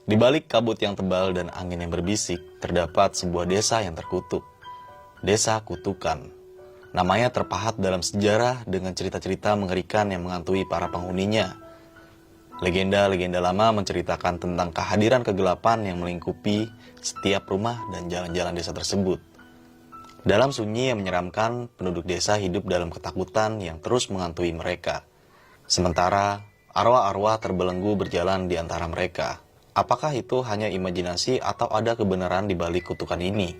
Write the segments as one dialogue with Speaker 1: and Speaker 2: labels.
Speaker 1: Di balik kabut yang tebal dan angin yang berbisik, terdapat sebuah desa yang terkutuk. Desa Kutukan. Namanya terpahat dalam sejarah dengan cerita-cerita mengerikan yang menghantui para penghuninya. Legenda-legenda lama menceritakan tentang kehadiran kegelapan yang melingkupi setiap rumah dan jalan-jalan desa tersebut. Dalam sunyi yang menyeramkan, penduduk desa hidup dalam ketakutan yang terus menghantui mereka. Sementara, arwah-arwah terbelenggu berjalan di antara mereka. Apakah itu hanya imajinasi atau ada kebenaran di balik kutukan ini?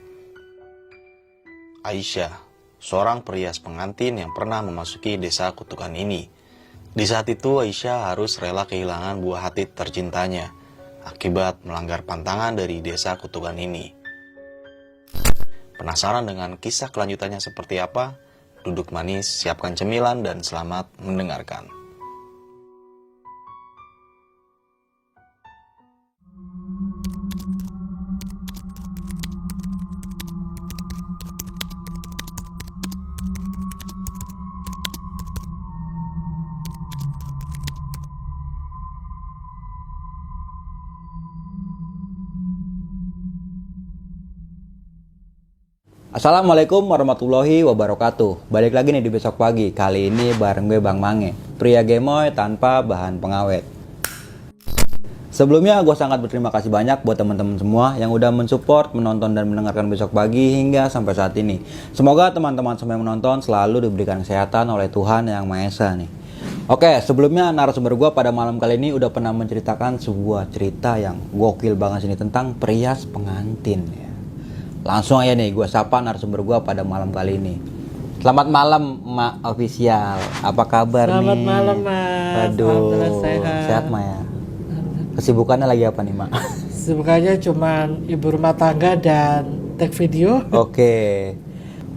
Speaker 1: Aisyah, seorang perias pengantin yang pernah memasuki desa kutukan ini. Di saat itu Aisyah harus rela kehilangan buah hati tercintanya akibat melanggar pantangan dari desa kutukan ini. Penasaran dengan kisah kelanjutannya seperti apa? Duduk manis, siapkan cemilan, dan selamat mendengarkan.
Speaker 2: Assalamualaikum warahmatullahi wabarakatuh. Balik lagi nih di besok pagi. Kali ini bareng gue Bang Mange, pria gemoy tanpa bahan pengawet. Sebelumnya gue sangat berterima kasih banyak buat teman-teman semua yang udah mensupport, menonton dan mendengarkan besok pagi hingga sampai saat ini. Semoga teman-teman semua yang menonton selalu diberikan kesehatan oleh Tuhan Yang Maha Esa nih. Oke, sebelumnya narasumber gue pada malam kali ini udah pernah menceritakan sebuah cerita yang gokil banget sini tentang perias pengantin ya. Langsung aja nih gue sapa narasumber gue pada malam kali ini. Selamat malam Mak Official. Apa kabar nih?
Speaker 3: Selamat malam Mas.
Speaker 2: Aduh,
Speaker 3: Alhamdulillah sehat.
Speaker 2: Sehat Mak ya. Kesibukannya lagi apa nih Mak?
Speaker 3: Kesibukannya cuman ibu rumah tangga dan take video.
Speaker 2: Oke.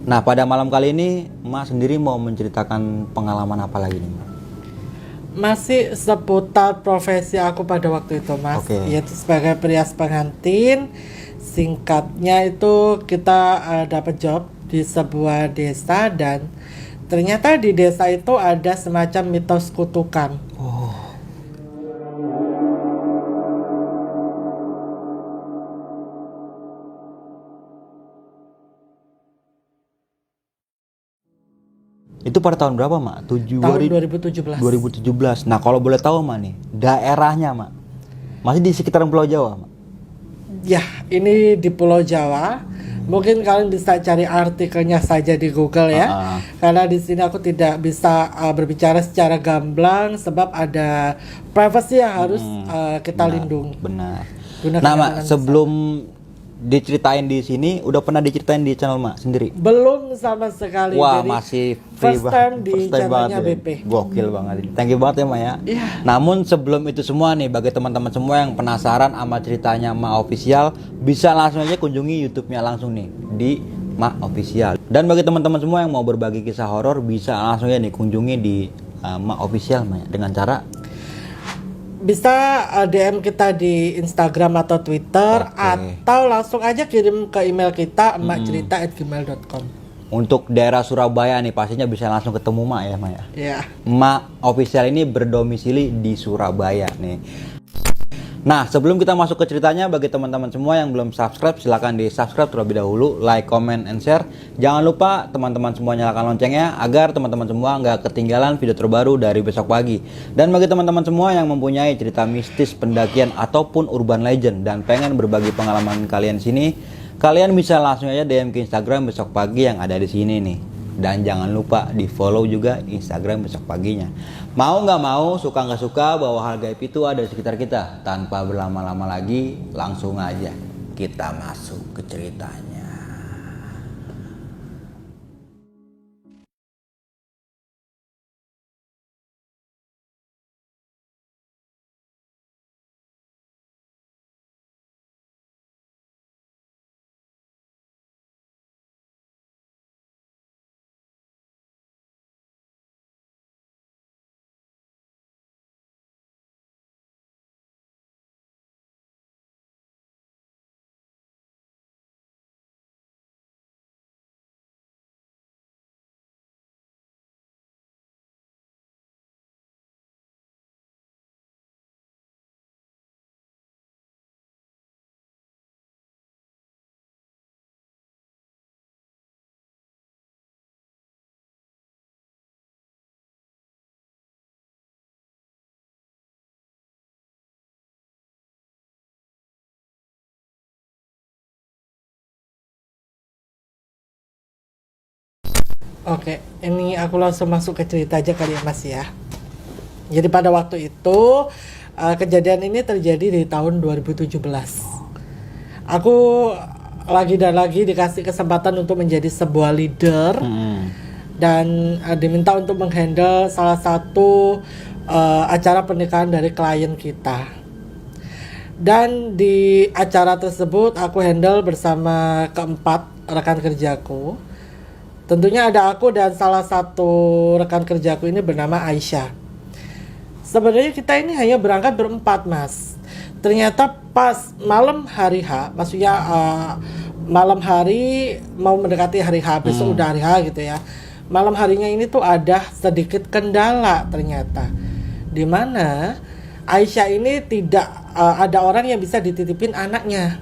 Speaker 2: Nah pada malam kali ini Mak sendiri mau menceritakan pengalaman apa lagi nih Mak?
Speaker 3: Masih seputar profesi aku pada waktu itu Mas.
Speaker 2: Oke.
Speaker 3: Yaitu sebagai perias pengantin. Singkatnya itu kita dapat job di sebuah desa dan ternyata di desa itu ada semacam mitos kutukan.
Speaker 2: Oh. Itu pada tahun berapa Mak?
Speaker 3: Tahun 2017.
Speaker 2: 2017. Nah kalau boleh tahu Mak nih, daerahnya Mak masih di sekitaran Pulau Jawa Mak?
Speaker 3: Ya, ini di Pulau Jawa. Mungkin kalian bisa cari artikelnya saja di Google ya. Karena di sini aku tidak bisa berbicara secara gamblang sebab ada privacy yang harus kita lindungi.
Speaker 2: Benar.
Speaker 3: Gunakan
Speaker 2: Nah Mak,
Speaker 3: yang
Speaker 2: sebelum diceritain di sini, udah pernah diceritain di channel Mak sendiri?
Speaker 3: belum sama sekali.
Speaker 2: Wah,
Speaker 3: Jadi,
Speaker 2: masih free
Speaker 3: first time di
Speaker 2: banget
Speaker 3: channelnya
Speaker 2: ya.
Speaker 3: BP.
Speaker 2: Gokil banget. Thank you banget ya Mak ya.
Speaker 3: Iya.
Speaker 2: Namun sebelum itu semua nih, bagi teman-teman semua yang penasaran sama ceritanya Mak Official, bisa langsung aja kunjungi YouTube-nya langsung nih di Mak Official. Dan bagi teman-teman semua yang mau berbagi kisah horor, bisa langsung aja nih kunjungi di Mak Official Mak, dengan cara
Speaker 3: Bisa DM kita di Instagram atau Twitter.
Speaker 2: Oke.
Speaker 3: Atau langsung aja kirim ke email kita emakcerita@gmail.com.
Speaker 2: untuk daerah Surabaya nih pastinya bisa langsung ketemu Mak ya Mak ya.
Speaker 3: Ya.
Speaker 2: Mak Official ini berdomisili di Surabaya nih. Nah sebelum kita masuk ke ceritanya, bagi teman-teman semua yang belum subscribe silahkan di subscribe terlebih dahulu, like, comment, and share. Jangan lupa teman-teman semua nyalakan loncengnya agar teman-teman semua nggak ketinggalan video terbaru dari besok pagi. Dan bagi teman-teman semua yang mempunyai cerita mistis, pendakian ataupun urban legend dan pengen berbagi pengalaman kalian sini, kalian bisa langsung aja DM ke Instagram besok pagi yang ada di sini nih. Dan jangan lupa di follow juga Instagram besok paginya. Mau nggak mau, suka nggak suka, bahwa hal gaib itu ada di sekitar kita. Tanpa berlama-lama lagi, langsung aja kita masuk ke ceritanya.
Speaker 3: Oke, ini aku langsung masuk ke cerita aja kali ya Mas ya. Jadi pada waktu itu kejadian ini terjadi di tahun 2017. Aku lagi dan lagi dikasih kesempatan untuk menjadi sebuah leader dan diminta untuk menghandle salah satu acara pernikahan dari klien kita. Dan di acara tersebut aku handle bersama keempat rekan kerjaku. Tentunya ada aku dan salah satu rekan kerjaku ini bernama Aisyah. Sebenarnya kita ini hanya berangkat berempat Mas. Ternyata pas malam hari H, maksudnya malam hari mau mendekati hari H, besok udah hari H gitu ya. Malam harinya ini tuh ada sedikit kendala ternyata. Dimana Aisyah ini tidak ada orang yang bisa dititipin anaknya.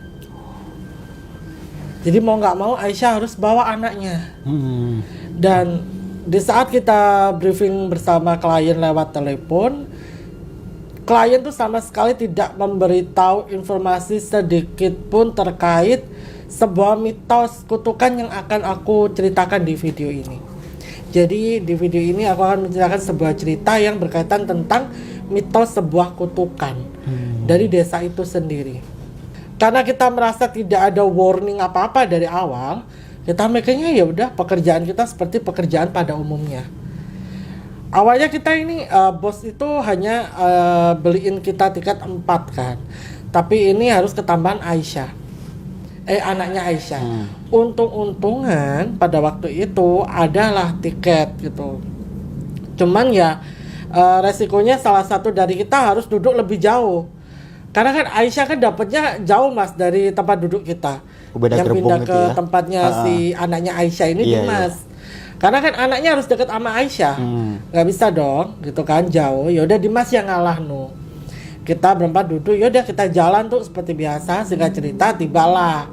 Speaker 3: Jadi mau nggak mau Aisyah harus bawa anaknya. Dan di saat kita briefing bersama klien lewat telepon, klien tuh sama sekali tidak memberitahu informasi sedikit pun terkait sebuah mitos kutukan yang akan aku ceritakan di video ini. Jadi di video ini aku akan menceritakan sebuah cerita yang berkaitan tentang mitos sebuah kutukan dari desa itu sendiri. Karena kita merasa tidak ada warning apa-apa dari awal, kita mikirnya ya udah pekerjaan kita seperti pekerjaan pada umumnya. Awalnya kita ini bos itu hanya beliin kita tiket 4 kan. Tapi ini harus ketambahan Aisyah. Anaknya Aisyah. Untung-untungan pada waktu itu adalah tiket gitu. Cuman ya resikonya salah satu dari kita harus duduk lebih jauh. Karena kan Aisyah kan dapatnya jauh Mas dari tempat duduk kita.
Speaker 2: Beda
Speaker 3: yang pindah ke
Speaker 2: ya?
Speaker 3: Tempatnya si anaknya Aisyah ini Dimas. Karena kan anaknya harus deket sama Aisyah. Gak bisa dong gitu kan, jauh. Yaudah Dimas yang ngalah nu. Kita berempat duduk, yaudah kita jalan tuh seperti biasa. Singkat cerita tibalah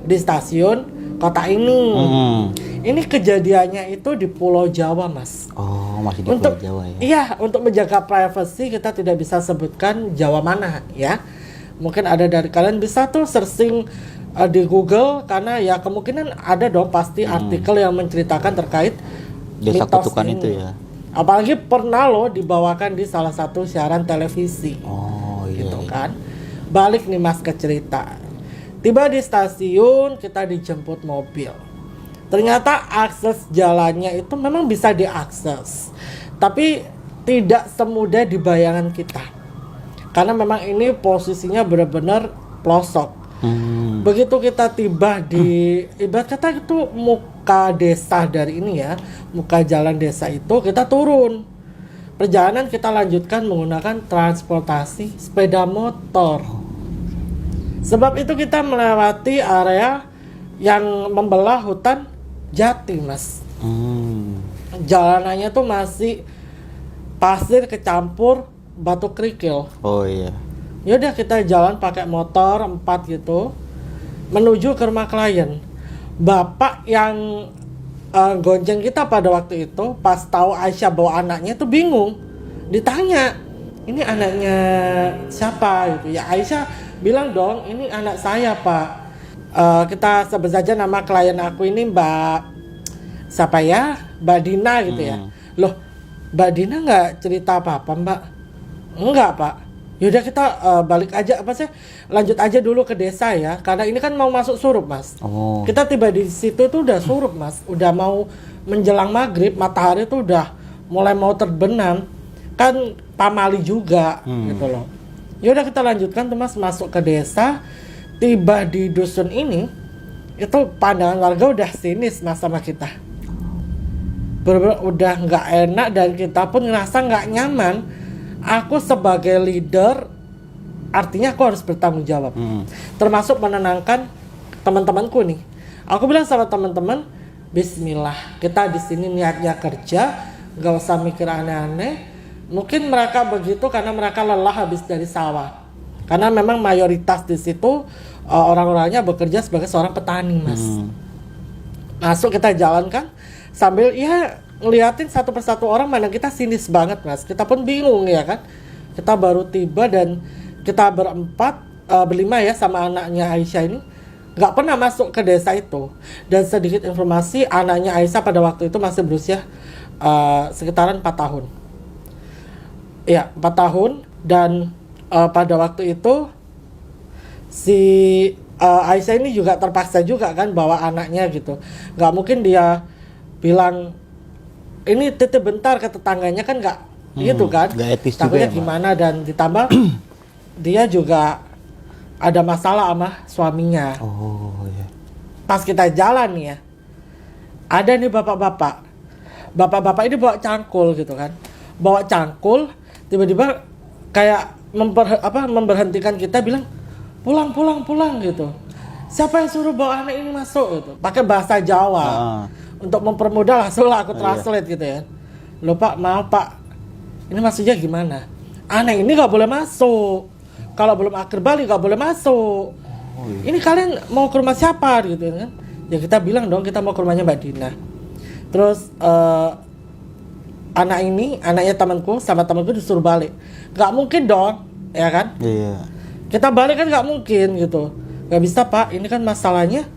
Speaker 3: di stasiun kota ini. Ini kejadiannya itu di Pulau Jawa Mas.
Speaker 2: Oh, masih di Pulau Jawa ya?
Speaker 3: Iya, untuk menjaga privasi kita tidak bisa sebutkan Jawa mana ya. Mungkin ada dari kalian bisa tuh searching di Google, karena ya kemungkinan ada dong pasti artikel yang menceritakan terkait
Speaker 2: desa
Speaker 3: mitos
Speaker 2: kutukan
Speaker 3: ini.
Speaker 2: itu ya.
Speaker 3: Apalagi pernah loh dibawakan di salah satu siaran televisi.
Speaker 2: Oh iya.
Speaker 3: Gitu kan. Balik nih Mas ke cerita. Tiba di stasiun, kita dijemput mobil. Ternyata akses jalannya itu memang bisa diakses, tapi tidak semudah di bayangan kita. Karena memang ini posisinya benar-benar pelosok. Begitu kita tiba di ibarat kata itu muka desa dari ini ya, muka jalan desa itu, kita turun. Perjalanan kita lanjutkan menggunakan transportasi sepeda motor. Sebab itu kita melewati area yang membelah hutan jati Mas. Jalanannya tuh masih pasir kecampur batu kerikil.
Speaker 2: Oh iya.
Speaker 3: Yaudah kita jalan pakai motor 4 gitu menuju ke rumah klien. Bapak yang gonceng kita pada waktu itu pas tahu Aisyah bawa anaknya tuh bingung. Ditanya, ini anaknya siapa gitu ya. Aisyah bilang dong, ini anak saya Pak. Kita sebut saja nama klien aku ini Mbak siapa ya, Mbak Dina gitu ya. Loh, Mbak Dina nggak cerita apa-apa Mbak? Enggak Pak. Yaudah kita balik aja lanjut aja dulu ke desa ya, karena ini kan mau masuk surup Mas. Kita tiba di situ tuh udah surup Mas, udah mau menjelang maghrib, matahari tuh udah mulai mau terbenam, kan pamali juga gitu loh. Yaudah kita lanjutkan tuh Mas, masuk ke desa. Tiba di dusun ini, itu pandangan warga udah sinis Mas sama kita. Bener-bener udah nggak enak dan kita pun ngerasa nggak nyaman. Aku sebagai leader, artinya aku harus bertanggung jawab. Termasuk menenangkan teman-temanku nih. Aku bilang sama teman-teman, Bismillah, kita di sini niatnya kerja, nggak usah mikir aneh-aneh. Mungkin mereka begitu karena mereka lelah habis dari sawah. Karena memang mayoritas di situ orang-orangnya bekerja sebagai seorang petani Mas. Masuk kita jalankan sambil ya ngeliatin satu persatu orang, mana kita sinis banget Mas. Kita pun bingung ya kan. Kita baru tiba dan kita berempat, berlima ya sama anaknya Aisyah ini. nggak pernah masuk ke desa itu. Dan sedikit informasi, anaknya Aisyah pada waktu itu masih berusia sekitaran 4 tahun. Ya, 4 tahun. Dan pada waktu itu si Aisyah ini juga terpaksa juga kan bawa anaknya gitu. Nggak mungkin dia bilang ini titip bentar ke tetangganya kan, nggak gitu kan.
Speaker 2: Nggak etis
Speaker 3: Takutnya
Speaker 2: juga ya,
Speaker 3: gimana, dan ditambah dia juga ada masalah sama suaminya.
Speaker 2: Oh iya.
Speaker 3: Pas kita jalan nih ya, ada nih bapak-bapak ini bawa cangkul gitu kan, bawa cangkul, tiba-tiba kayak memberhentikan kita, bilang pulang gitu. Siapa yang suruh bawa anak ini masuk gitu, pakai bahasa Jawa. Untuk mempermudah langsung lah aku translate gitu ya. Loh Pak, maaf Pak, ini maksudnya gimana? Anak ini nggak boleh masuk, kalau belum akil balik nggak boleh masuk. Ini kalian mau ke rumah siapa gitu kan? Ya kita bilang dong kita mau ke rumahnya Mbak Dina. Terus anaknya temanku sama temanku disuruh balik. Nggak mungkin dong, ya kan?
Speaker 2: Iya.
Speaker 3: Kita balik kan nggak mungkin gitu. Nggak bisa Pak, ini kan masalahnya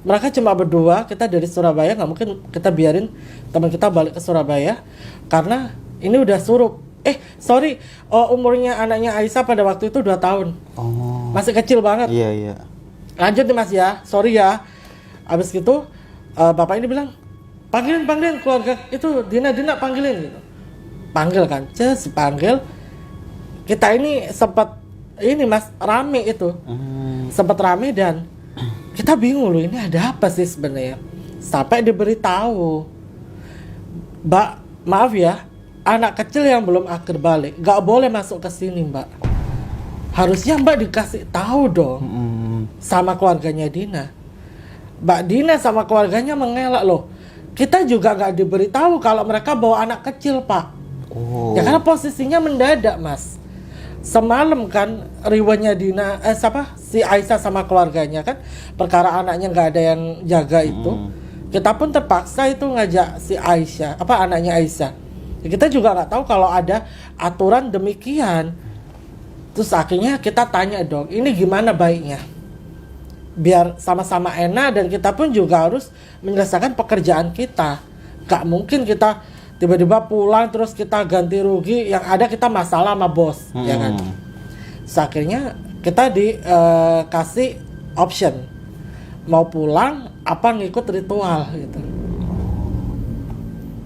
Speaker 3: mereka cuma berdua, kita dari Surabaya, nggak mungkin kita biarin teman kita balik ke Surabaya karena ini udah suruh. Umurnya anaknya Aisyah pada waktu itu 2 tahun.
Speaker 2: Oh.
Speaker 3: Masih kecil banget.
Speaker 2: Iya.
Speaker 3: Lanjut nih Mas ya, sorry ya. Abis gitu bapak ini bilang, panggilin keluarga itu, Dina panggilin gitu. Panggil kan, panggil. Kita ini sempat ini Mas, rame itu. Sempat rame dan kita bingung loh, ini ada apa sih sebenarnya. Sampai diberitahu, Mbak, maaf ya, anak kecil yang belum akil balik nggak boleh masuk ke sini Mbak. Harusnya Mbak dikasih tahu dong sama keluarganya Dina. Mbak Dina sama keluarganya mengelak loh. Kita juga nggak diberitahu kalau mereka bawa anak kecil Pak. Ya karena posisinya mendadak Mas. Semalam kan riwayatnya Dina si Aisyah sama keluarganya kan, perkara anaknya nggak ada yang jaga itu. Kita pun terpaksa itu ngajak si Aisyah, anaknya Aisyah. Ya, kita juga nggak tahu kalau ada aturan demikian. Terus akhirnya kita tanya dong, ini gimana baiknya? Biar sama-sama enak dan kita pun juga harus menyelesaikan pekerjaan kita. Gak mungkin kita tiba-tiba pulang terus kita ganti rugi, yang ada kita masalah sama bos, ya kan? Terus akhirnya kita dikasih option, mau pulang apa ngikut ritual gitu.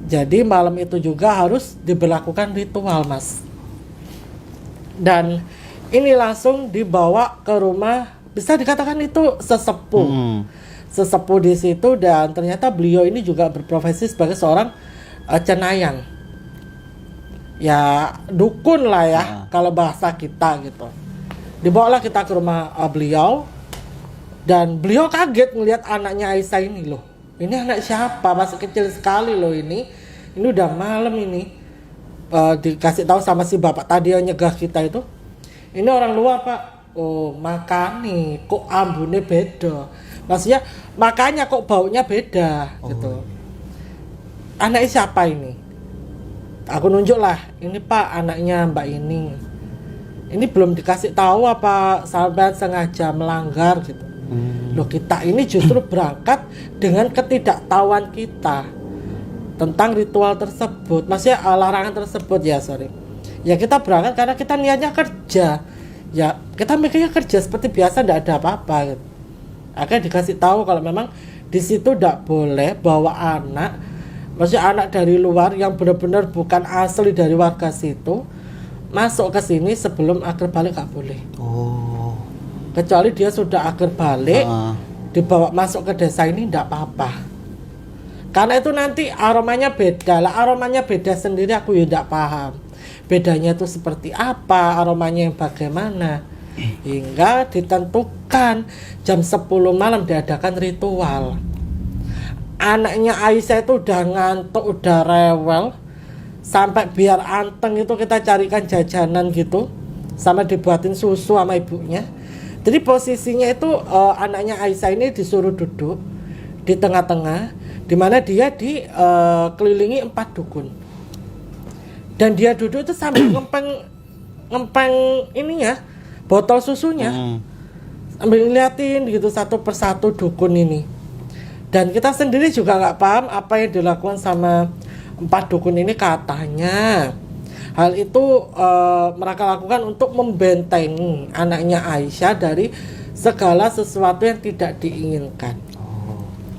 Speaker 3: Jadi malam itu juga harus diberlakukan ritual Mas. Dan ini langsung dibawa ke rumah, bisa dikatakan itu sesepuh. Sesepuh di situ, dan ternyata beliau ini juga berprofesi sebagai seorang cenayang. Ya dukun lah ya, kalau bahasa kita gitu. Dibawalah kita ke rumah beliau, dan beliau kaget melihat anaknya Aisyah ini loh. Ini anak siapa? Masih kecil sekali loh ini. Ini udah malam ini. Dikasih tahu sama si bapak tadi yang nyegah kita itu. Ini orang luar Pak. Oh makanya kok ambune beda. Maksudnya makanya kok baunya beda gitu. Anaknya siapa ini? Aku nunjuk lah. Ini Pak anaknya Mbak ini. Ini belum dikasih tahu apa sampai sengaja melanggar gitu. Loh kita ini justru berangkat dengan ketidaktahuan kita tentang ritual tersebut, maksudnya larangan tersebut ya ya kita berangkat karena kita niatnya kerja, ya kita mikirnya kerja seperti biasa, tidak ada apa-apa gitu. Akhirnya dikasih tahu kalau memang di situ tidak boleh bawa anak, maksudnya anak dari luar yang benar-benar bukan asli dari warga situ masuk ke sini sebelum akil balik, nggak boleh. Kecuali dia sudah akil balik, dibawa masuk ke desa ini tidak apa-apa. Karena itu nanti aromanya beda lah, aromanya beda sendiri, aku ya tidak paham. Bedanya itu seperti apa, aromanya yang bagaimana. Hingga ditentukan jam 10 malam diadakan ritual. Anaknya Aisyah itu udah ngantuk, udah rewel. Sampai biar anteng itu kita carikan jajanan gitu, sama dibuatin susu sama ibunya. Jadi posisinya itu anaknya Aisyah ini disuruh duduk di tengah-tengah, di mana dia dikelilingi 4 dukun. Dan dia duduk itu sambil ngempeng ininya, botol susunya. ambil liatin gitu satu persatu dukun ini. Dan kita sendiri juga nggak paham apa yang dilakukan sama 4 dukun ini. Katanya hal itu mereka lakukan untuk membentengi anaknya Aisyah dari segala sesuatu yang tidak diinginkan.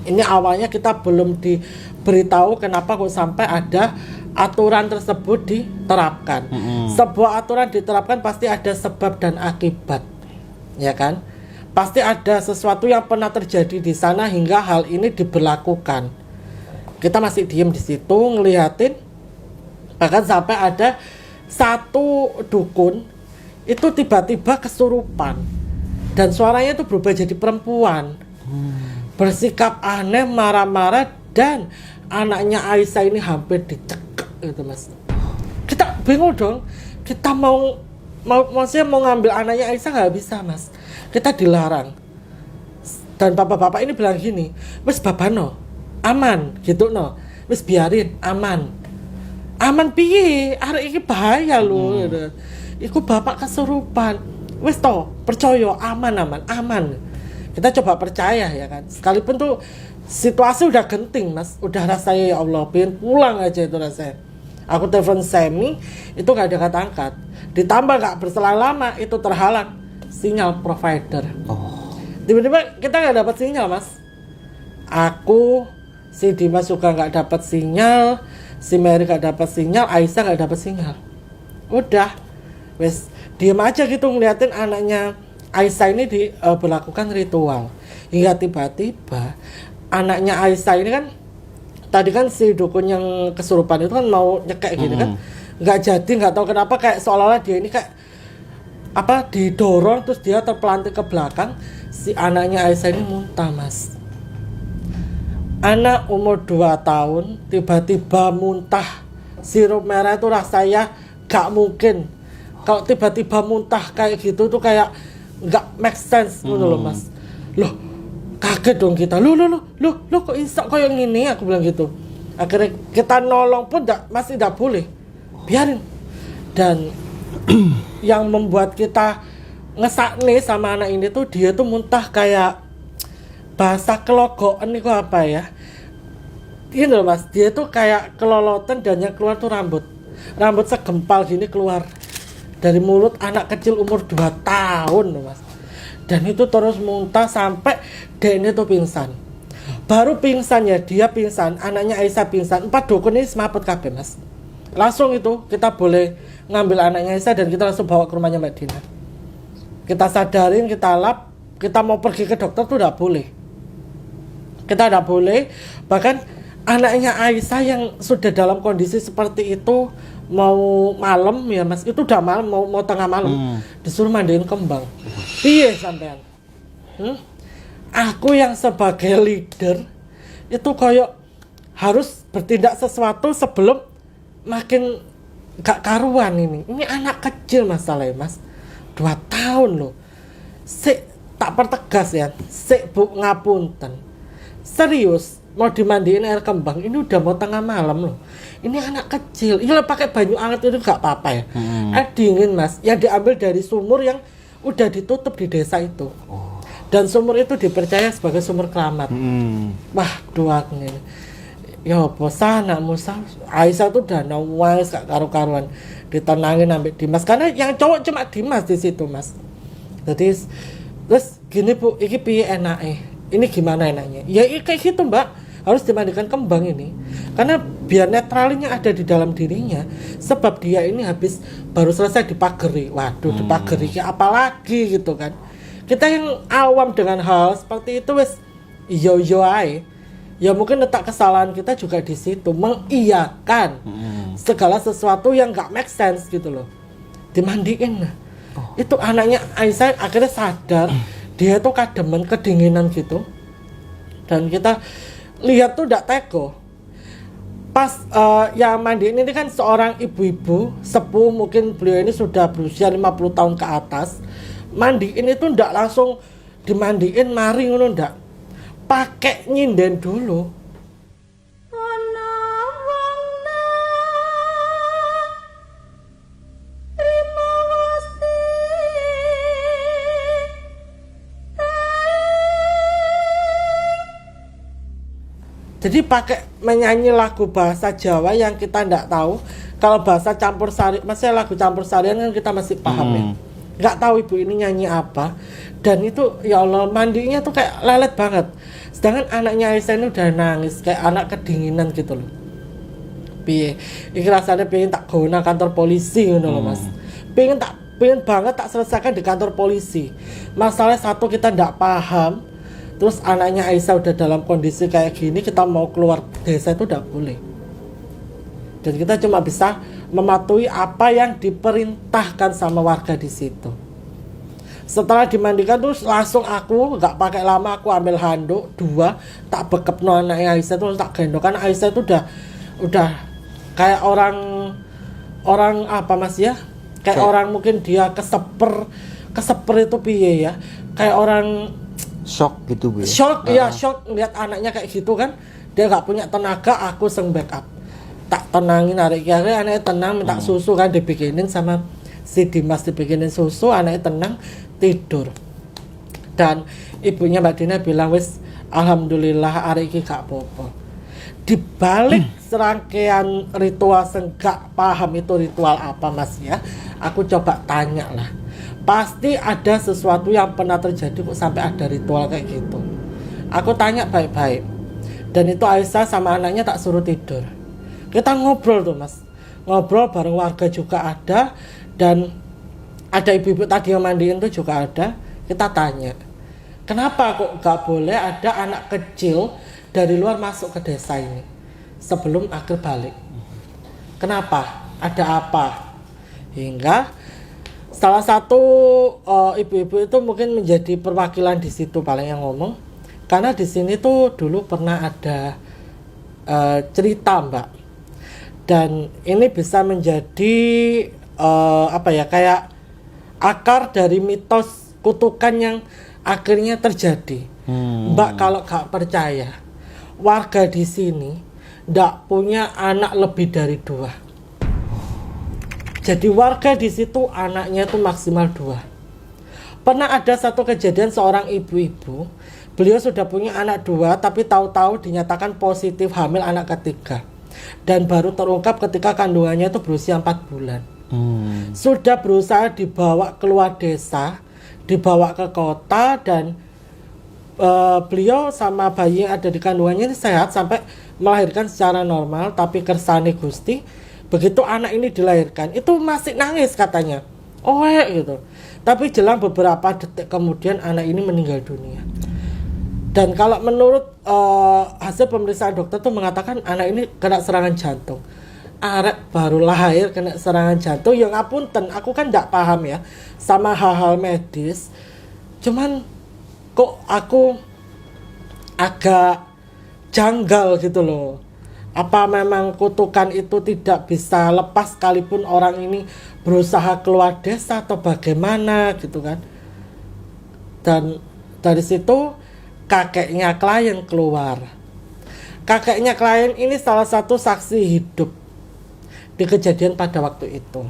Speaker 3: Ini awalnya kita belum diberitahu kenapa kok sampai ada aturan tersebut diterapkan. Sebuah aturan diterapkan pasti ada sebab dan akibat, ya kan? Pasti ada sesuatu yang pernah terjadi di sana hingga hal ini diberlakukan. Kita masih diem di situ ngeliatin, bahkan sampai ada satu dukun itu tiba-tiba kesurupan dan suaranya itu berubah jadi perempuan, bersikap aneh, marah-marah, dan anaknya Aisyah ini hampir dicekek gitu mas. Kita bingung dong, kita maksudnya mau ngambil anaknya Aisyah nggak bisa mas, kita dilarang. Dan bapak-bapak ini bilang gini, wes babano aman gitu no, wes biarin aman piye, arek iki bahaya lho. Iku bapak kesurupan, wes to percaya aman. Kita coba percaya ya kan, sekalipun tuh situasi udah genting mas, udah rasanya ya Allah pengen pulang aja itu rasanya. Aku telepon Semi itu gak ada angkat, ditambah gak berselang lama itu terhalang sinyal provider. Tiba-tiba kita gak dapat sinyal mas. Aku, si Dimas juga gak dapat sinyal, si Mary gak dapat sinyal, Aisyah gak dapat sinyal. Udah, wes diem aja gitu ngeliatin anaknya Aisyah ini berlakukan ritual. Hingga tiba-tiba anaknya Aisyah ini kan, tadi kan si dukun yang kesurupan itu kan mau nyekek gitu kan, nggak jadi, nggak tahu kenapa kayak seolah-olah dia ini kayak apa didorong terus dia terpelanting ke belakang. Si anaknya Aisyah ini muntah mas. Anak umur 2 tahun tiba-tiba muntah. Sirup merah itu rasanya gak mungkin. Kalau tiba-tiba muntah kayak gitu tuh kayak gak make sense loh mas. Loh kaget dong kita. Loh kok iso kayak gini, aku bilang gitu. Akhirnya kita nolong pun masih tidak boleh. Biarin. Dan yang membuat kita ngesakne sama anak ini tuh, dia tuh muntah kayak bahasa kelogokan itu apa ya? Ini loh mas, dia tuh kayak kelolotan dan yang keluar tuh rambut segempal gini keluar dari mulut anak kecil umur 2 tahun loh mas. Dan itu terus muntah sampai dia ini tuh pingsan. Baru pingsan ya, dia pingsan, anaknya Aisyah pingsan, 4 dukun ini semaput kabeh mas. Langsung itu kita boleh ngambil anaknya Aisyah dan kita langsung bawa ke rumahnya Mbak Dina. Kita sadarin, kita lap, kita mau pergi ke dokter tuh udah boleh. Kita udah boleh, bahkan anaknya Aisyah yang sudah dalam kondisi seperti itu, mau malam ya mas, itu udah malam, mau tengah malam, disuruh mandiin kembang. Piye sampean? Aku yang sebagai leader itu kayak harus bertindak sesuatu sebelum makin gak karuan ini. Ini anak kecil masalahnya mas, 2 tahun loh. Tak pertegas ya, bu ngapunten. Serius mau dimandiin air kembang, ini udah mau tengah malam loh. Ini anak kecil, ini pakai banyu hangat itu gak apa-apa ya. Air dingin mas, yang diambil dari sumur yang udah ditutup di desa itu. Dan sumur itu dipercaya sebagai sumur keramat. Wah doa ini. Ya bosan anak Musa, Aisyah tuh udah nangis gak karu-karuan, ditenangin sampai Dimas, karena yang cowok cuma Dimas di situ mas. Jadi terus gini bu, ini piye enaknya, ini gimana enaknya? Ya kayak gitu mbak, harus dimandikan kembang ini, karena biar netralnya ada di dalam dirinya, sebab dia ini habis baru selesai dipageri. Waduh dipageri apalagi gitu kan. Kita yang awam dengan hal seperti itu wes iyo ae. Ya mungkin letak kesalahan kita juga di situ, mengiyakan segala sesuatu yang gak make sense gitu loh. Dimandiin. Itu anaknya Aisyah akhirnya sadar, dia tuh kademen, kedinginan gitu. Dan kita lihat tuh gak tega. Pas yang mandiin ini kan seorang ibu-ibu sepuh, mungkin beliau ini sudah berusia 50 tahun ke atas. Mandiin itu ndak langsung dimandiin mari ngono ndak. Pakai nyinden dulu. Jadi pakai menyanyi lagu bahasa Jawa yang kita nggak tahu. Kalau bahasa campur sari, maksudnya lagu campur sarian kan kita masih paham ya. Nggak tahu ibu ini nyanyi apa. Dan itu ya Allah mandinya tuh kayak lelet banget. Sedangkan anaknya Aisyah ini udah nangis kayak anak kedinginan gitu loh. Piye? Iki rasanya pengen tak guna kantor polisi ngono loh Mas. Pengen banget tak selesaikan di kantor polisi. Masalah satu kita nggak paham. Terus anaknya Aisyah udah dalam kondisi kayak gini, kita mau keluar desa itu udah boleh. Dan kita cuma bisa mematuhi apa yang diperintahkan sama warga di situ. Setelah dimandikan terus langsung aku nggak pakai lama, aku ambil handuk 2, tak bekep no anaknya Aisyah terus tak gendong. Karena Aisyah itu udah kayak orang apa Mas ya? Kayak orang mungkin dia keseper itu piye ya? Kayak orang
Speaker 2: Shock gitu Bu.
Speaker 3: shock ya, shock lihat anaknya kayak gitu kan, dia nggak punya tenaga, aku seng backup, tak tenangin anaknya tenang, minta susu kan dibikinin sama si Dimas, dibikinin susu, anaknya tenang tidur. Dan ibunya Mbak Dina bilang wis alhamdulillah hari ini gak apa-apa. Di balik serangkaian ritual gak paham itu ritual apa Mas ya, aku coba tanya lah. Pasti ada sesuatu yang pernah terjadi kok sampai ada ritual kayak gitu. Aku tanya baik-baik. Dan itu Aisyah sama anaknya tak suruh tidur. Kita ngobrol tuh Mas. Ngobrol bareng warga juga ada. Dan ada ibu-ibu tadi yang mandiin tuh juga ada. Kita tanya, kenapa kok gak boleh ada anak kecil dari luar masuk ke desa ini sebelum akhir balik? Kenapa? Ada apa? Hingga salah satu ibu-ibu itu mungkin menjadi perwakilan di situ paling yang ngomong, karena di sini tuh dulu pernah ada cerita Mbak, dan ini bisa menjadi apa ya, kayak akar dari mitos kutukan yang akhirnya terjadi. Mbak kalau gak percaya, warga di sini ndak punya anak lebih dari 2. Jadi warga di situ anaknya itu maksimal 2. Pernah ada satu kejadian seorang ibu-ibu, beliau sudah punya anak 2 tapi tahu-tahu dinyatakan positif hamil anak ketiga. Dan baru terungkap ketika kandungannya itu berusia 4 bulan. Sudah berusaha dibawa keluar desa, dibawa ke kota, dan beliau sama bayi yang ada di kandungannya ini sehat sampai melahirkan secara normal, tapi kersane Gusti. Begitu anak ini dilahirkan, itu masih nangis katanya, gitu. Tapi jelang beberapa detik kemudian anak ini meninggal dunia. Dan kalau menurut hasil pemeriksaan dokter tuh mengatakan anak ini kena serangan jantung. Arek baru lahir kena serangan jantung, yang ngapunten, aku kan nggak paham ya sama hal-hal medis. Cuman kok aku agak janggal gitu loh. Apa memang kutukan itu tidak bisa lepas sekalipun orang ini berusaha keluar desa atau bagaimana gitu kan. Dan dari situ kakeknya klien keluar. Kakeknya klien ini salah satu saksi hidup di kejadian pada waktu itu.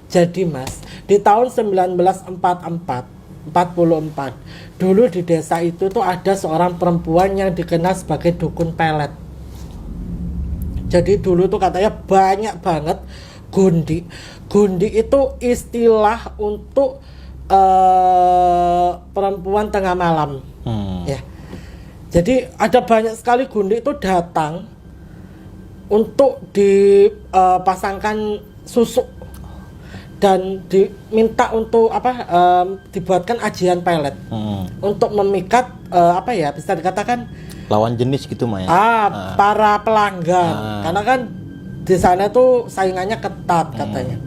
Speaker 3: Jadi Mas, di tahun 1944 dulu di desa itu tuh ada seorang perempuan yang dikenal sebagai dukun pelet. Jadi dulu tuh katanya banyak banget gundi. Gundi itu istilah untuk perempuan tengah malam. Ya. Jadi ada banyak sekali gundi itu datang untuk dipasangkan susuk dan diminta untuk dibuatkan ajian pelet untuk memikat bisa dikatakan
Speaker 2: Lawan jenis gitu Maya.
Speaker 3: Para pelanggan. Karena kan di sana tuh saingannya ketat katanya.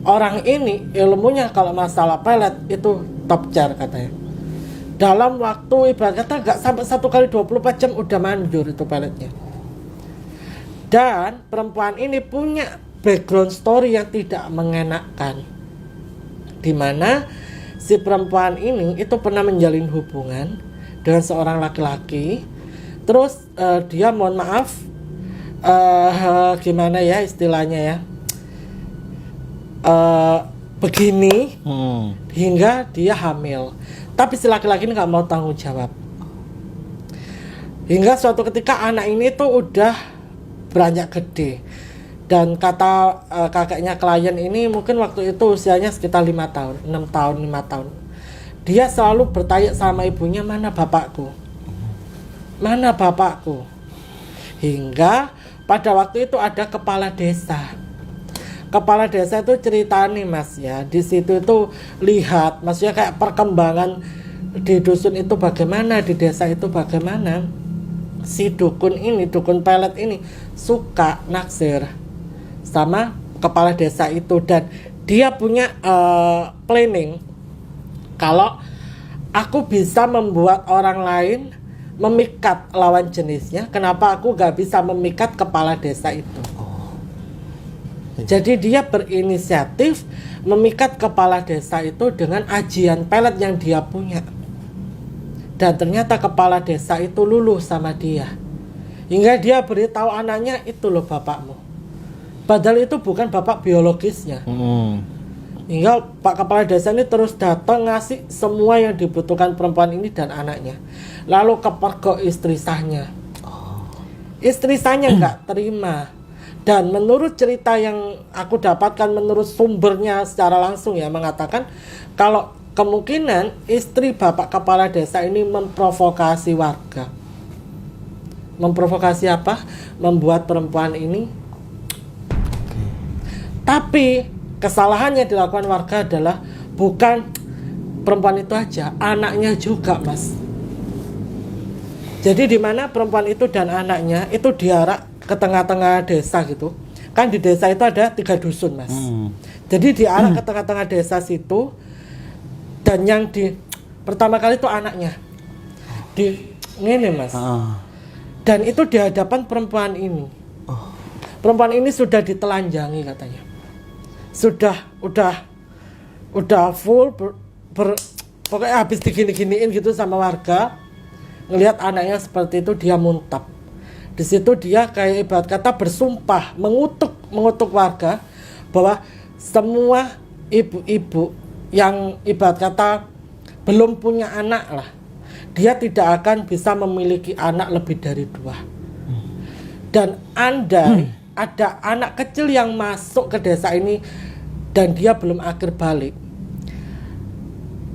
Speaker 3: Orang ini ilmunya kalau masalah pelet itu top tier katanya. Dalam waktu ibarat kata gak sampai 1 kali 24 jam udah manjur itu peletnya. Dan perempuan ini punya background story yang tidak mengenakan, dimana si perempuan ini itu pernah menjalin hubungan dengan seorang laki-laki. Terus dia mohon maaf gimana ya istilahnya ya, begini hingga dia hamil. Tapi si laki-laki ini nggak mau tanggung jawab. Hingga suatu ketika anak ini tuh udah beranjak gede. Dan kata kakeknya klien ini mungkin waktu itu usianya sekitar 5 tahun, 6 tahun, 5 tahun. Dia selalu bertanya sama ibunya, mana bapakku? Mana bapakku? Hingga pada waktu itu ada kepala desa. Kepala desa itu cerita nih mas ya. Di situ itu lihat, maksudnya kayak perkembangan di dusun itu bagaimana, di desa itu bagaimana. Si dukun ini, dukun pelet ini suka naksir sama kepala desa itu, dan dia punya planning kalau aku bisa membuat orang lain memikat lawan jenisnya, kenapa aku gak bisa memikat kepala desa itu. Jadi dia berinisiatif memikat kepala desa itu dengan ajian pelet yang dia punya. Dan ternyata kepala desa itu luluh sama dia. Hingga dia beritahu anaknya, itu loh bapakmu. Padahal itu bukan bapak biologisnya. Hingga Pak Kepala Desa ini terus datang ngasih semua yang dibutuhkan perempuan ini dan anaknya. Lalu kepergok istri sahnya. Istri sahnya nggak terima. Dan menurut cerita yang aku dapatkan, menurut sumbernya secara langsung ya, mengatakan kalau kemungkinan istri Bapak Kepala Desa ini memprovokasi warga. Memprovokasi apa? Membuat perempuan ini. Tapi kesalahan yang dilakukan warga adalah bukan perempuan itu aja, anaknya juga mas. Jadi di mana perempuan itu dan anaknya itu diarak ke tengah-tengah desa gitu. Kan di desa itu ada 3 dusun mas. Jadi diarak ke tengah-tengah desa situ. Dan yang pertama kali itu anaknya ini mas. Dan itu di hadapan perempuan ini. Perempuan ini sudah ditelanjangi katanya. Udah full pokoknya habis digini-giniin gitu sama warga. Ngelihat anaknya seperti itu, dia muntap. Di situ dia kayak ibarat kata bersumpah, mengutuk warga bahwa semua ibu-ibu yang ibarat kata belum punya anak lah, dia tidak akan bisa memiliki anak lebih dari 2. Dan andai ada anak kecil yang masuk ke desa ini dan dia belum akhir balik,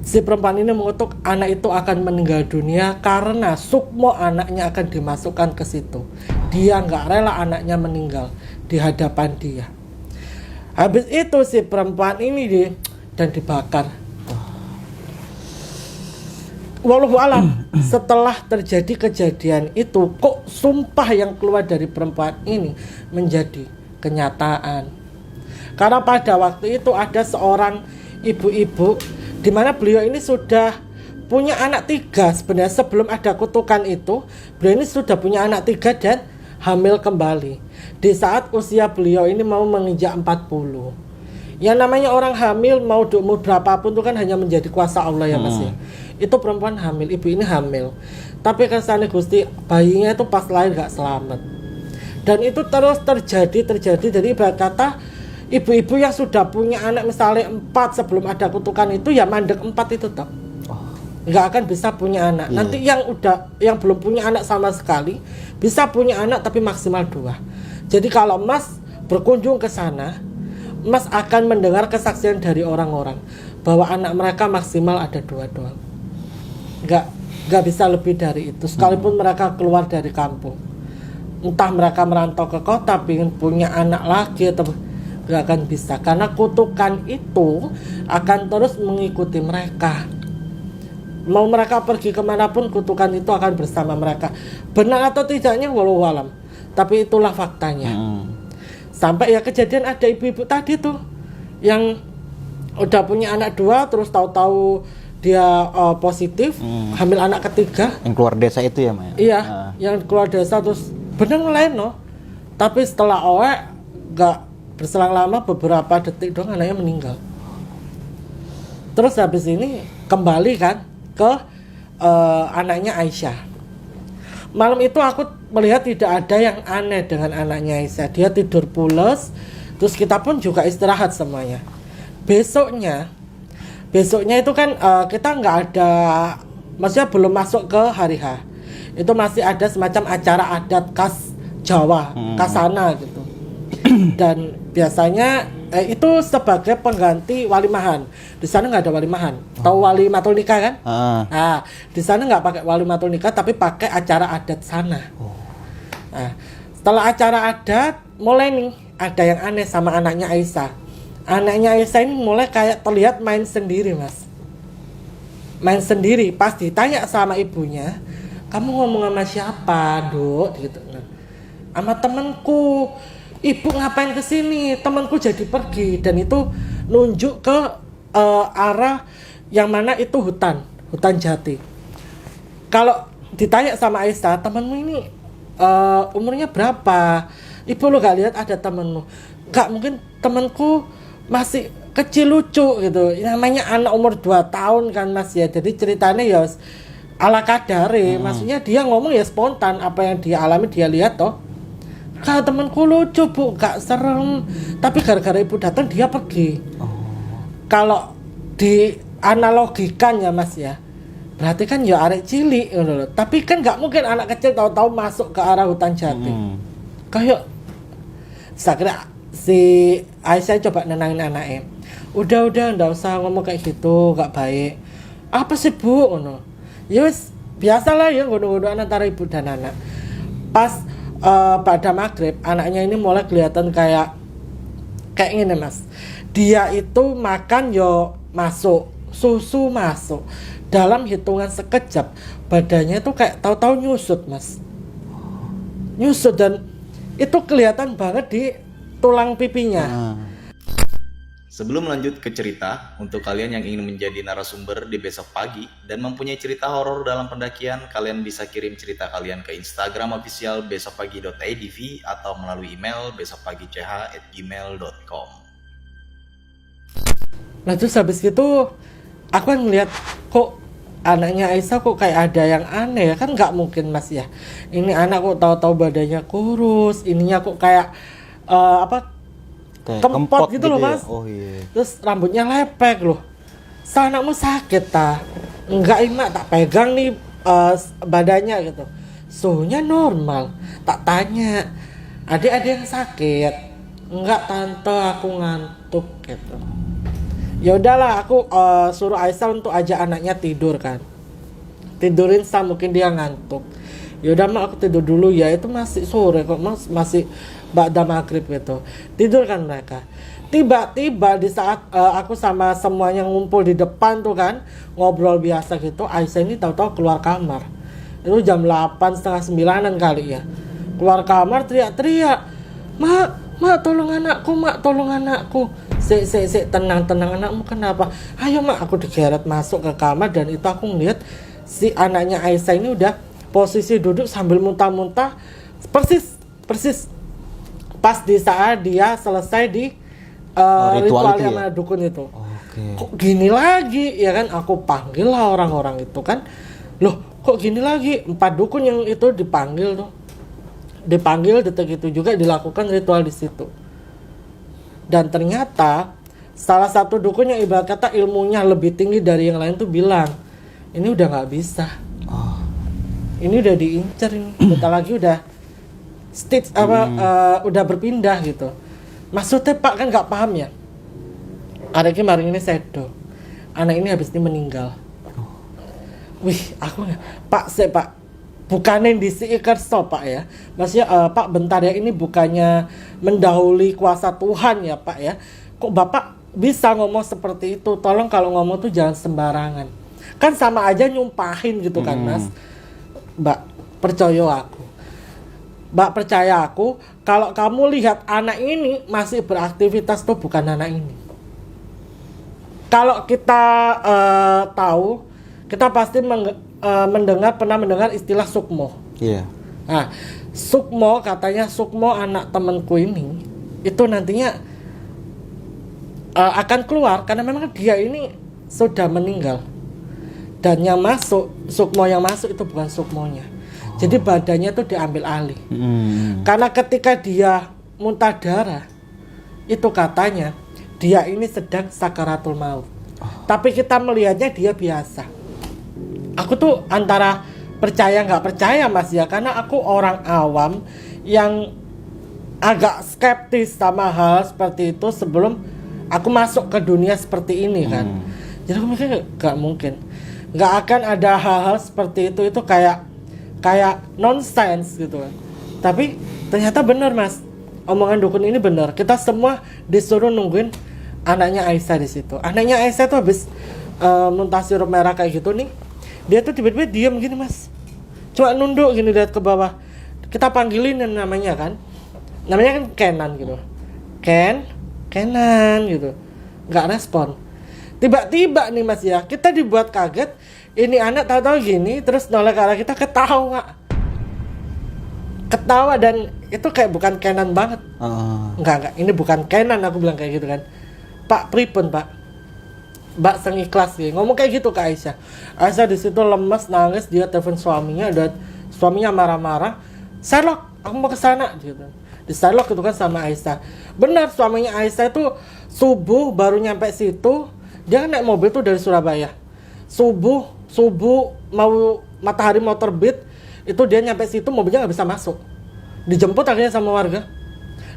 Speaker 3: si perempuan ini mengutuk anak itu akan meninggal dunia karena sukmo anaknya akan dimasukkan ke situ. Dia nggak rela anaknya meninggal di hadapan dia. Habis itu si perempuan ini dan dibakar. Wallahu alam. Setelah terjadi kejadian itu, kok sumpah yang keluar dari perempuan ini menjadi kenyataan. Karena pada waktu itu ada seorang ibu-ibu di mana beliau ini sudah punya anak 3 sebenarnya. Sebelum ada kutukan itu, beliau ini sudah punya anak 3 dan hamil kembali. Di saat usia beliau ini mau menginjak 40. Yang namanya orang hamil mau di umur berapapun itu kan hanya menjadi kuasa Allah ya mas ya. Itu perempuan hamil, ibu ini hamil. Tapi kersane Gusti, bayinya itu pas lahir gak selamat. Dan itu terus terjadi. Jadi ibarat kata ibu-ibu yang sudah punya anak misalnya 4 sebelum ada kutukan itu ya mandek 4 itu toh. Nggak akan bisa punya anak. Nanti yang belum punya anak sama sekali bisa punya anak tapi maksimal 2. Jadi kalau Mas berkunjung ke sana, Mas akan mendengar kesaksian dari orang-orang bahwa anak mereka maksimal ada 2 doang. Nggak bisa lebih dari itu. Sekalipun mereka keluar dari kampung, entah mereka merantau ke kota ingin punya anak lagi atau nggak akan bisa, karena kutukan itu akan terus mengikuti mereka. Mau mereka pergi kemanapun, kutukan itu akan bersama mereka. Benar atau tidaknya walau alam, tapi itulah faktanya. Sampai ya kejadian ada ibu-ibu tadi tuh yang udah punya anak 2 terus tahu-tahu dia positif, hamil anak ketiga.
Speaker 2: Yang keluar desa itu ya Maya?
Speaker 3: Iya, yang keluar desa terus bener ngelain loh. Tapi setelah gak berselang lama, beberapa detik doang anaknya meninggal. Terus habis ini kembali kan ke anaknya Aisyah. Malam itu aku melihat tidak ada yang aneh dengan anaknya Aisyah. Dia tidur pules, terus kita pun juga istirahat semuanya. Besoknya itu kan kita nggak ada, maksudnya belum masuk ke hari H. itu masih ada semacam acara adat khas Jawa, Kasana gitu. Dan biasanya itu sebagai pengganti walimahan. Di sana nggak ada walimahan. Tahu wali matul nikah kan? Nah, di sana nggak pakai wali matul nikah, tapi pakai acara adat sana. Nah, setelah acara adat, mulai nih ada yang aneh sama anaknya Aisyah. Anaknya Aisyah ini mulai kayak terlihat main sendiri, Mas. Main sendiri. Pas ditanya sama ibunya, kamu ngomong sama siapa, Duk? Gitu. Nah, sama temenku. Ibu ngapain kesini? Temanku jadi pergi. Dan itu nunjuk ke arah yang mana itu hutan jati. Kalau ditanya sama Aisyah, temanmu ini umurnya berapa? Ibu lo gak lihat ada temanmu? Gak, mungkin temanku masih kecil lucu gitu. Namanya anak umur 2 tahun kan Mas ya. Jadi ceritanya ya ala kadare. Maksudnya dia ngomong ya spontan, apa yang dia alami dia lihat toh. Kalau temanku lucu Bu, gak serem. Tapi gara-gara ibu datang dia pergi. Kalau di analogikan ya Mas ya, berarti kan ya arek cilik loh. Tapi kan gak mungkin anak kecil tahu-tahu masuk ke arah hutan jati. Kayak saya kira si Aisyah coba nenangin anaknya. Udah nggak usah ngomong kayak gitu, gak baik. Apa sih Bu? Ya wis biasalah ya ngono-ngono antara ibu dan anak. Pas pada maghrib anaknya ini mulai kelihatan kayak gini Mas. Dia itu makan yo masuk, susu masuk. Dalam hitungan sekejap badannya itu kayak tahu-tahu nyusut Mas. Nyusut dan itu kelihatan banget di tulang pipinya.
Speaker 1: Sebelum lanjut ke cerita, untuk kalian yang ingin menjadi narasumber di besok pagi dan mempunyai cerita horor dalam pendakian, kalian bisa kirim cerita kalian ke Instagram official besokpagi.idv atau melalui email besokpagi.ch@gmail.com.
Speaker 3: Nah terus habis itu aku kan ngeliat kok anaknya Aisyah kok kayak ada yang aneh ya, kan nggak mungkin Mas ya. Ini anak kok tahu-tahu badannya kurus, ininya kok kayak kempot gitu loh Mas.
Speaker 2: Oh iya.
Speaker 3: Terus rambutnya lepek loh. Anakmu sakit ta? Enggak Imak, tak pegang nih badannya gitu. Suhunya normal. Tak tanya, adik ada yang sakit? Enggak tante, aku ngantuk gitu. Ya udahlah, aku suruh Aisyah untuk ajak anaknya tidur kan. Tidurin mungkin dia ngantuk. Ya udah Mak, aku tidur dulu ya. Itu masih sore kok Mas, masih ba'da maghrib gitu. Tidur kan mereka. Tiba-tiba di saat aku sama semuanya ngumpul di depan tuh kan, ngobrol biasa gitu, Aisyah ini tahu-tahu keluar kamar. Itu jam 8, setengah 9-an kali ya. Keluar kamar teriak-teriak, Mak, tolong anakku, Mak, tolong anakku. Sik, tenang anakmu kenapa? Ayo Mak, aku digeret masuk ke kamar dan itu aku ngeliat si anaknya Aisyah ini udah posisi duduk sambil muntah-muntah. Persis pas di saat dia selesai di ritual sama dukun itu. Kok gini lagi ya kan, aku panggil lah orang-orang itu kan. Loh kok gini lagi? 4 dukun yang itu dipanggil tuh. Dipanggil detik itu juga dilakukan ritual di situ. Dan ternyata salah satu dukun yang ibarat kata ilmunya lebih tinggi dari yang lain tuh bilang, ini udah nggak bisa. Ini udah diincer ini. Bentar lagi udah udah berpindah gitu. Maksudnya Pak kan nggak paham ya. Anak ini kemarin ini sedo. Anak ini habis ini meninggal. Wih, aku Pak, bukannya disi kerso Pak ya. Maksudnya Pak bentar ya, ini bukannya mendahului kuasa Tuhan ya Pak ya. Kok Bapak bisa ngomong seperti itu? Tolong kalau ngomong tuh jangan sembarangan. Kan sama aja nyumpahin gitu kan Mas. Mbak, percaya aku, kalau kamu lihat anak ini masih beraktivitas tuh bukan anak ini. Kalau kita tahu, kita pasti pernah mendengar istilah sukmo.
Speaker 2: Iya.
Speaker 3: Nah, sukmo katanya anak temanku ini itu nantinya akan keluar karena memang dia ini sudah meninggal. Dan yang masuk, sukmo yang masuk itu bukan sukmonya. Jadi badannya tuh diambil alih. Karena ketika dia muntah darah, itu katanya dia ini sedang sakaratul maut. Tapi kita melihatnya dia biasa. Aku tuh antara percaya nggak percaya Mas ya, karena aku orang awam yang agak skeptis sama hal seperti itu sebelum aku masuk ke dunia seperti ini kan. Jadi aku mikir nggak mungkin, nggak akan ada hal-hal seperti itu kayak nonsense gitu kan. Tapi ternyata benar Mas, omongan dukun ini benar. Kita semua disuruh nungguin anaknya Aisyah di situ. Anaknya Aisyah tuh habis muntah sirup merah kayak gitu nih, dia tuh tiba-tiba diam gini Mas, cuma nunduk gini lihat ke bawah. Kita panggilin yang namanya kan, namanya kan Kenan gitu, Kenan gitu, nggak respon. Tiba-tiba nih Mas ya, kita dibuat kaget. Ini anak tahu-tahu gini, terus noleh ke arah kita, ketawa dan itu kayak bukan Kenan banget. Enggak, ini bukan Kenan, aku bilang kayak gitu kan. Pak pripun Pak, Mbak sengikhlas sih ngomong kayak gitu ke Aisyah. Aisyah di situ lemes nangis, dia telepon suaminya dan suaminya marah-marah. Sherlock, aku mau ke sana gitu. Di Sherlock itu kan sama Aisyah. Benar, suaminya Aisyah itu subuh baru nyampe situ. Dia kan naik mobil tuh dari Surabaya. Subuh mau matahari mau terbit, itu dia nyampe situ mobilnya nggak bisa masuk. Dijemput akhirnya sama warga.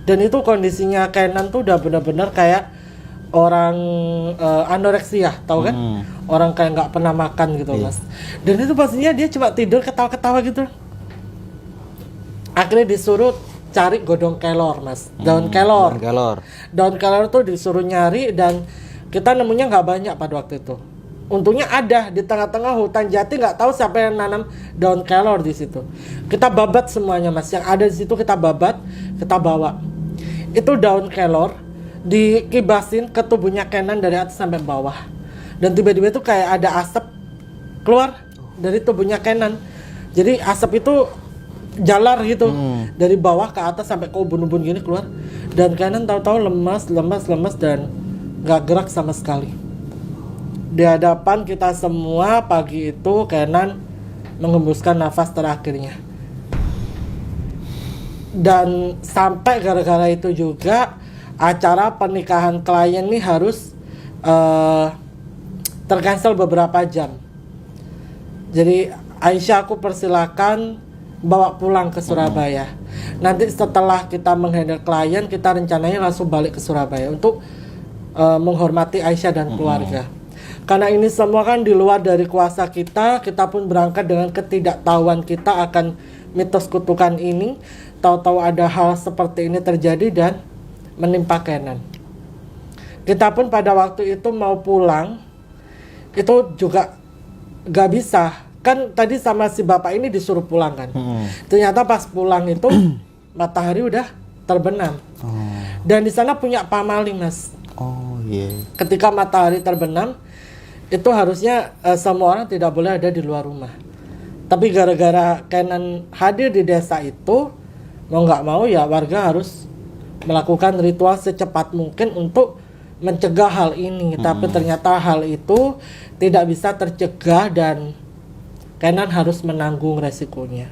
Speaker 3: Dan itu kondisinya Kenan tuh udah benar-benar kayak orang anoreksia, tahu kan? Orang kayak nggak pernah makan gitu Mas. Dan itu pastinya dia cuma tidur ketawa-ketawa gitu. Akhirnya disuruh cari godong kelor Mas, daun kelor. Daun kelor tuh disuruh nyari dan kita nemunya nggak banyak pada waktu itu. Untungnya ada di tengah-tengah hutan jati, nggak tahu siapa yang nanam daun kelor di situ. Kita babat semuanya Mas, yang ada di situ kita babat, kita bawa. Itu daun kelor dikibasin ke tubuhnya Kenan dari atas sampai bawah. Dan tiba-tiba itu kayak ada asap keluar dari tubuhnya Kenan. Jadi asap itu jalar gitu dari bawah ke atas sampai ke ubun-ubun gini keluar. Dan Kenan tahu-tahu lemas dan nggak gerak sama sekali. Di hadapan kita semua pagi itu Kenan menghembuskan nafas terakhirnya. Dan sampai gara-gara itu juga acara pernikahan klien ini harus tercancel beberapa jam. Jadi Aisyah aku persilakan bawa pulang ke Surabaya. Nanti setelah kita menghandle klien, kita rencananya langsung balik ke Surabaya untuk menghormati Aisyah dan keluarga. Karena ini semua kan di luar dari kuasa kita pun berangkat dengan ketidaktahuan kita akan mitos kutukan ini. Tahu-tahu ada hal seperti ini terjadi dan menimpa Kenan. Kita pun pada waktu itu mau pulang, itu juga gak bisa. Kan tadi sama si bapak ini disuruh pulang kan. Ternyata pas pulang itu matahari udah terbenam. Dan di sana punya pamaling Mas. Ketika matahari terbenam, itu harusnya semua orang tidak boleh ada di luar rumah. Tapi gara-gara Kenan hadir di desa itu, mau nggak mau ya warga harus melakukan ritual secepat mungkin untuk mencegah hal ini. Tapi ternyata hal itu tidak bisa tercegah dan Kenan harus menanggung resikonya.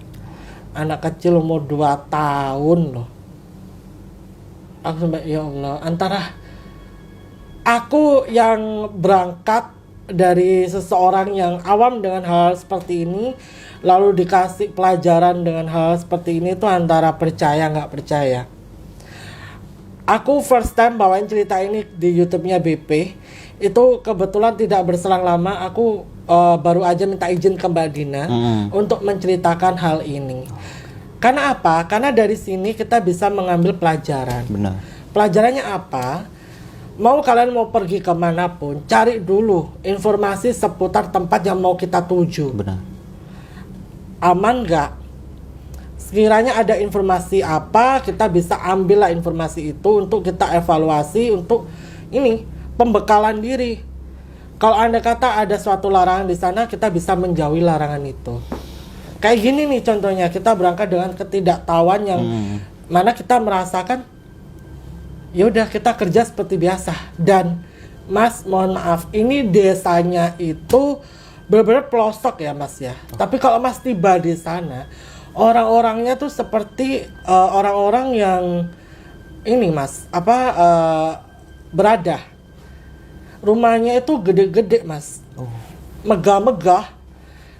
Speaker 3: Anak kecil umur 2 tahun loh. Aku sampai ya Allah, antara aku yang berangkat dari seseorang yang awam dengan hal seperti ini, lalu dikasih pelajaran dengan hal seperti ini, itu antara percaya nggak percaya. Aku first time bawain cerita ini di YouTube-nya BP. Itu kebetulan tidak berselang lama, aku baru aja minta izin ke Mbak Dina untuk menceritakan hal ini. Karena apa? Karena dari sini kita bisa mengambil pelajaran.
Speaker 2: Benar.
Speaker 3: Pelajarannya apa? Kalian mau pergi kemanapun, cari dulu informasi seputar tempat yang mau kita tuju.
Speaker 2: Benar.
Speaker 3: Aman nggak? Sekiranya ada informasi apa, kita bisa ambillah informasi itu untuk kita evaluasi untuk ini pembekalan diri. Kalau Anda kata ada suatu larangan di sana, kita bisa menjauhi larangan itu. Kayak gini nih contohnya, kita berangkat dengan ketidaktahuan yang mana kita merasakan ya udah kita kerja seperti biasa. Dan Mas, mohon maaf, ini desanya itu benar-benar pelosok ya Mas ya. Tapi kalau Mas tiba di sana, orang-orangnya tuh seperti orang-orang yang ini Mas, berada. Rumahnya itu gede-gede Mas, megah-megah.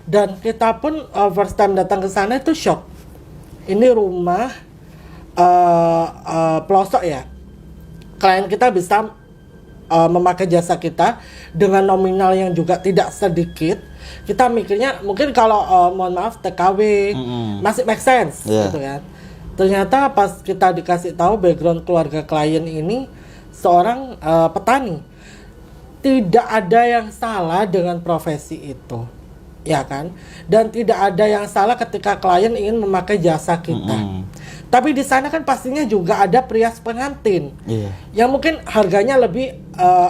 Speaker 3: Dan kita pun first time datang ke sana itu shock. Ini rumah pelosok ya. Klien kita bisa memakai jasa kita dengan nominal yang juga tidak sedikit. Kita mikirnya mungkin kalau mohon maaf TKW masih make sense gitu kan. Ternyata pas kita dikasih tahu background keluarga klien ini seorang petani. Tidak ada yang salah dengan profesi itu, ya kan? Dan tidak ada yang salah ketika klien ingin memakai jasa kita. Tapi di sana kan pastinya juga ada perias pengantin, yang mungkin harganya lebih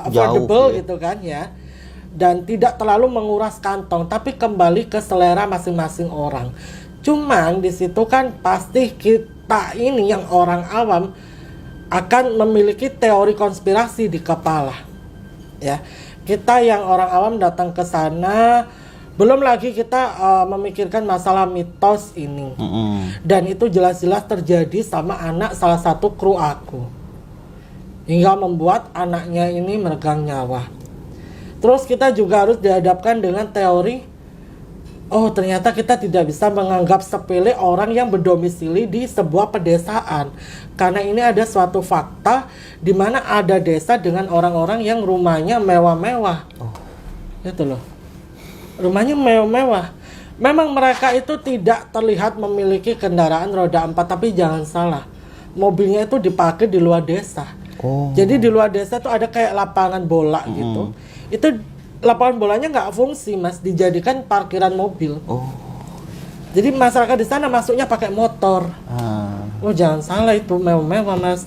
Speaker 3: affordable gitu kan ya, dan tidak terlalu menguras kantong, tapi kembali ke selera masing-masing orang. Cuman di situ kan pasti kita ini yang orang awam akan memiliki teori konspirasi di kepala. Ya, kita yang orang awam datang ke sana, belum lagi kita memikirkan masalah mitos ini. Dan itu jelas-jelas terjadi sama anak salah satu kru aku, hingga membuat anaknya ini meregang nyawa. Terus kita juga harus dihadapkan dengan teori, oh ternyata kita tidak bisa menganggap sepele orang yang berdomisili di sebuah pedesaan. Karena ini ada suatu fakta di mana ada desa dengan orang-orang yang rumahnya mewah-mewah. Gitu loh. Rumahnya mewah-mewah. Memang mereka itu tidak terlihat memiliki kendaraan roda 4, tapi jangan salah. Mobilnya itu dipakai di luar desa. Jadi di luar desa tuh ada kayak lapangan bola gitu. Itu lapangan bolanya nggak fungsi, Mas, dijadikan parkiran mobil. Jadi masyarakat di sana masuknya pakai motor. Oh jangan salah, itu mewah-mewah, Mas.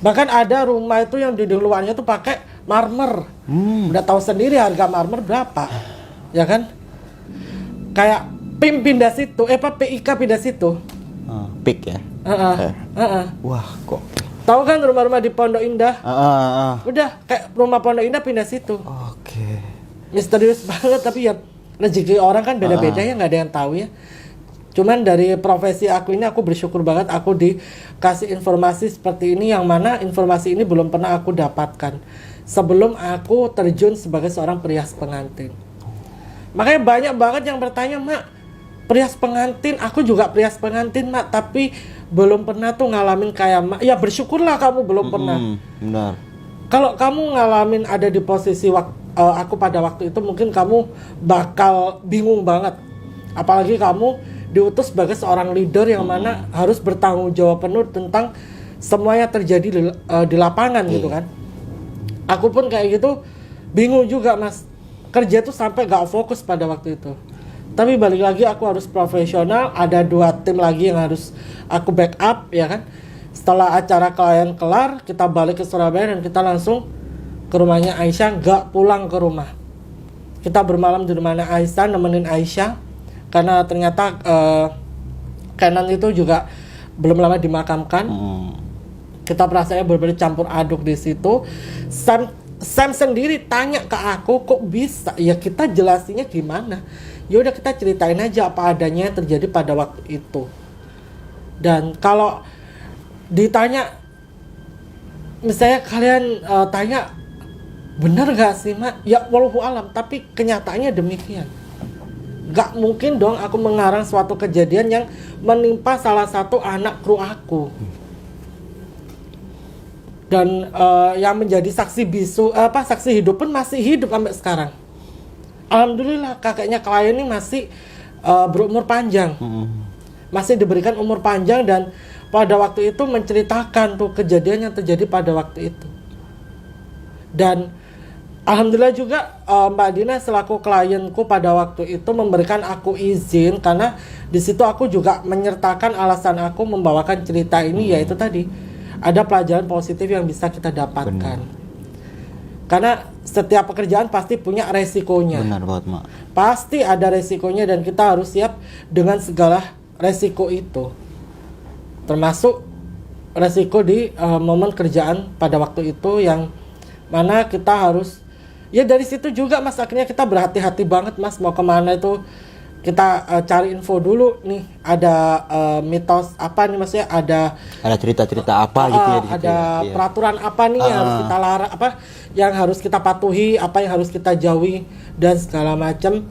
Speaker 3: Bahkan ada rumah itu yang di luarnya tuh pakai marmer. Udah tahu sendiri harga marmer berapa, ya kan? Kayak PIM pindah situ, PIK pindah situ.
Speaker 2: PIK ya. Wah kok.
Speaker 3: Tahu kan rumah-rumah di Pondok Indah? Udah kayak rumah Pondok Indah pindah situ. Misterius banget, tapi ya rezeki orang kan beda-beda ya, nggak ada yang tahu ya. Cuman dari profesi aku ini aku bersyukur banget aku dikasih informasi seperti ini, yang mana informasi ini belum pernah aku dapatkan sebelum aku terjun sebagai seorang perias pengantin. Makanya banyak banget yang bertanya, Mak, perias pengantin, aku juga perias pengantin, Mak, tapi belum pernah tuh ngalamin kayak Mak. Ya bersyukurlah kamu belum pernah.
Speaker 2: Benar.
Speaker 3: Kalau kamu ngalamin ada di posisi aku pada waktu itu, mungkin kamu bakal bingung banget. Apalagi kamu diutus sebagai seorang leader yang mana harus bertanggung jawab penuh tentang semua yang terjadi di lapangan gitu kan. Aku pun kayak gitu bingung juga, Mas. Kerja tuh sampai gak fokus pada waktu itu. Tapi balik lagi aku harus profesional, ada 2 tim lagi yang harus aku backup ya kan. Setelah acara klien kelar, kita balik ke Surabaya dan kita langsung ke rumahnya Aisyah, gak pulang ke rumah. Kita bermalam di rumahnya Aisyah, nemenin Aisyah. Karena ternyata Kenan itu juga belum lama dimakamkan. Kita perasaannya benar-benar campur aduk di situ. Sam sendiri tanya ke aku, kok bisa? Ya kita jelasinnya gimana? Ya udah kita ceritain aja apa adanya yang terjadi pada waktu itu. Dan kalau ditanya, misalnya kalian tanya, benar gak sih, Mak? Ya wallahu alam, tapi kenyataannya demikian. Gak mungkin dong aku mengarang suatu kejadian yang menimpa salah satu anak kru aku. Dan yang menjadi saksi bisu, saksi hidup pun masih hidup sampai sekarang. Alhamdulillah kakeknya klien ini masih berumur panjang. Masih diberikan umur panjang dan pada waktu itu menceritakan tuh kejadian yang terjadi pada waktu itu. Dan alhamdulillah juga Mbak Dina selaku klienku pada waktu itu memberikan aku izin, karena di situ aku juga menyertakan alasan aku membawakan cerita ini, yaitu tadi ada pelajaran positif yang bisa kita dapatkan. Karena setiap pekerjaan pasti punya resikonya.
Speaker 2: Benar banget, Mak.
Speaker 3: Pasti ada resikonya dan kita harus siap dengan segala resiko itu. Termasuk resiko di momen kerjaan pada waktu itu yang mana kita harus, ya dari situ juga, Mas, akhirnya kita berhati-hati banget, Mas, mau kemana itu kita cari info dulu nih, ada mitos apa nih, maksudnya ada
Speaker 2: cerita-cerita apa gitu ya di situ
Speaker 3: ada
Speaker 2: ya.
Speaker 3: peraturan apa nih yang harus kita larang, apa yang harus kita patuhi, apa yang harus kita jauhi dan segala macam.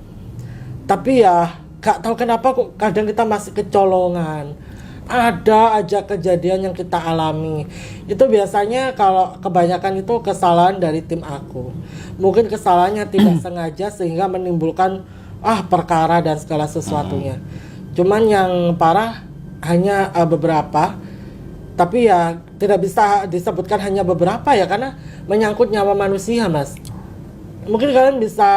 Speaker 3: Tapi ya gak tahu kenapa kok kadang kita masih kecolongan. Ada aja kejadian yang kita alami. Itu biasanya kalau kebanyakan itu kesalahan dari tim aku. Mungkin kesalahannya tidak sengaja sehingga menimbulkan perkara dan segala sesuatunya. Cuman yang parah hanya beberapa. Tapi ya tidak bisa disebutkan hanya beberapa ya, karena menyangkut nyawa manusia, Mas. Mungkin kalian bisa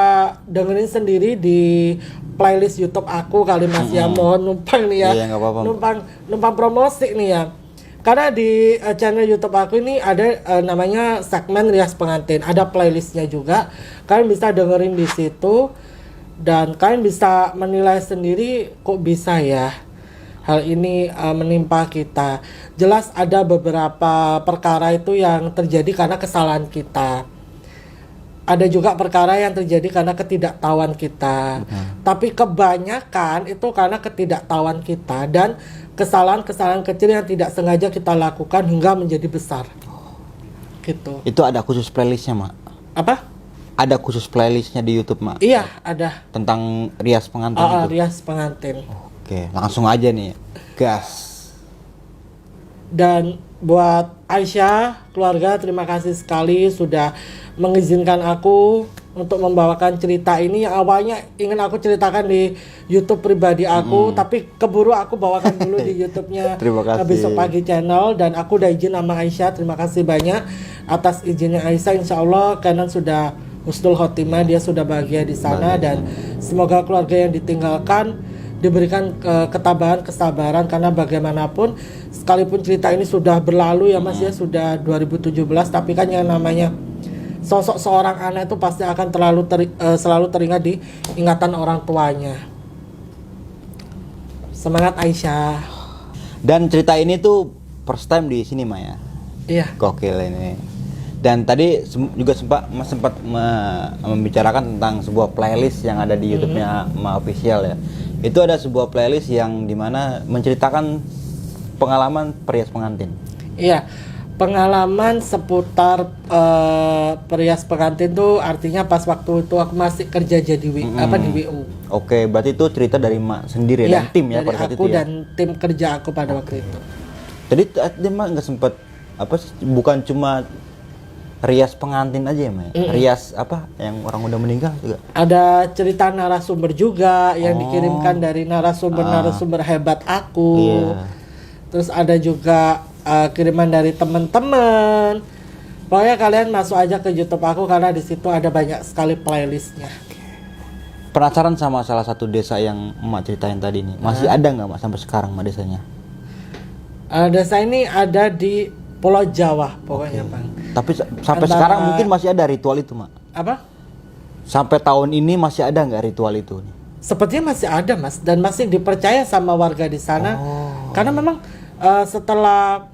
Speaker 3: dengerin sendiri di playlist YouTube aku kali, Mas. Ya mohon numpang nih ya.
Speaker 2: Iya, nggak apa-apa.
Speaker 3: Numpang promosi nih ya. Karena di channel YouTube aku ini ada namanya segmen rias pengantin. Ada playlistnya juga. Kalian bisa dengerin di situ dan kalian bisa menilai sendiri kok bisa ya hal ini menimpa kita. Jelas ada beberapa perkara itu yang terjadi karena kesalahan kita. Ada juga perkara yang terjadi karena ketidaktahuan kita. Tapi kebanyakan itu karena ketidaktahuan kita dan kesalahan-kesalahan kecil yang tidak sengaja kita lakukan hingga menjadi besar. Gitu.
Speaker 2: Itu ada khusus playlistnya, Mak?
Speaker 3: Apa?
Speaker 2: Ada khusus playlistnya di YouTube, Mak?
Speaker 3: Iya, ada.
Speaker 2: Tentang rias pengantin itu?
Speaker 3: Rias pengantin.
Speaker 2: Oke, langsung aja nih. Gas.
Speaker 3: Dan buat Aisyah, keluarga, terima kasih sekali sudah mengizinkan aku untuk membawakan cerita ini yang awalnya ingin aku ceritakan di YouTube pribadi aku, tapi keburu aku bawakan dulu di YouTube-nya
Speaker 2: Terima kasih.
Speaker 3: Besok Pagi Channel, dan aku udah izin sama Aisyah. Terima kasih banyak atas izinnya Aisyah. Insya Allah Kenan sudah husnul khotimah, dia sudah bahagia di sana, dan semoga keluarga yang ditinggalkan diberikan ketabahan, kesabaran, karena bagaimanapun sekalipun cerita ini sudah berlalu ya Mas ya, sudah 2017, tapi kan yang namanya sosok seorang anak itu pasti akan selalu teringat di ingatan orang tuanya. Semangat Aisyah.
Speaker 2: Dan cerita ini tuh first time di sini, Maya.
Speaker 3: Iya.
Speaker 2: Gokil ini. Dan tadi juga sempat membicarakan tentang sebuah playlist yang ada di YouTube-nya Ma Official ya. Itu ada sebuah playlist yang dimana menceritakan pengalaman perias pengantin. Iya.
Speaker 3: Pengalaman seputar perias pengantin tuh artinya pas waktu itu aku masih kerja jadi di WU.
Speaker 2: Oke, berarti itu cerita dari Mak sendiri dan tim ya pada saat itu ya.
Speaker 3: Dan tim kerja aku pada waktu itu.
Speaker 2: Jadi dia Mak nggak sempat bukan cuma rias pengantin aja ya, Mak? Rias yang orang udah meninggal juga. Ada
Speaker 3: cerita narasumber juga yang dikirimkan dari narasumber hebat aku.
Speaker 2: Iya.
Speaker 3: Terus ada juga kiriman dari teman-teman. Pokoknya kalian masuk aja ke YouTube aku karena di situ ada banyak sekali playlistnya.
Speaker 2: Penasaran sama salah satu desa yang Emak ceritain tadi nih. Masih ada nggak Mak sampai sekarang Mak desanya?
Speaker 3: Desa ini ada di Pulau Jawa pokoknya Bang.
Speaker 2: Tapi sampai sekarang mungkin masih ada ritual itu Mak?
Speaker 3: Apa?
Speaker 2: Sampai tahun ini masih ada nggak ritual itu nih?
Speaker 3: Sepertinya masih ada Mas, dan masih dipercaya sama warga di sana. Karena memang setelah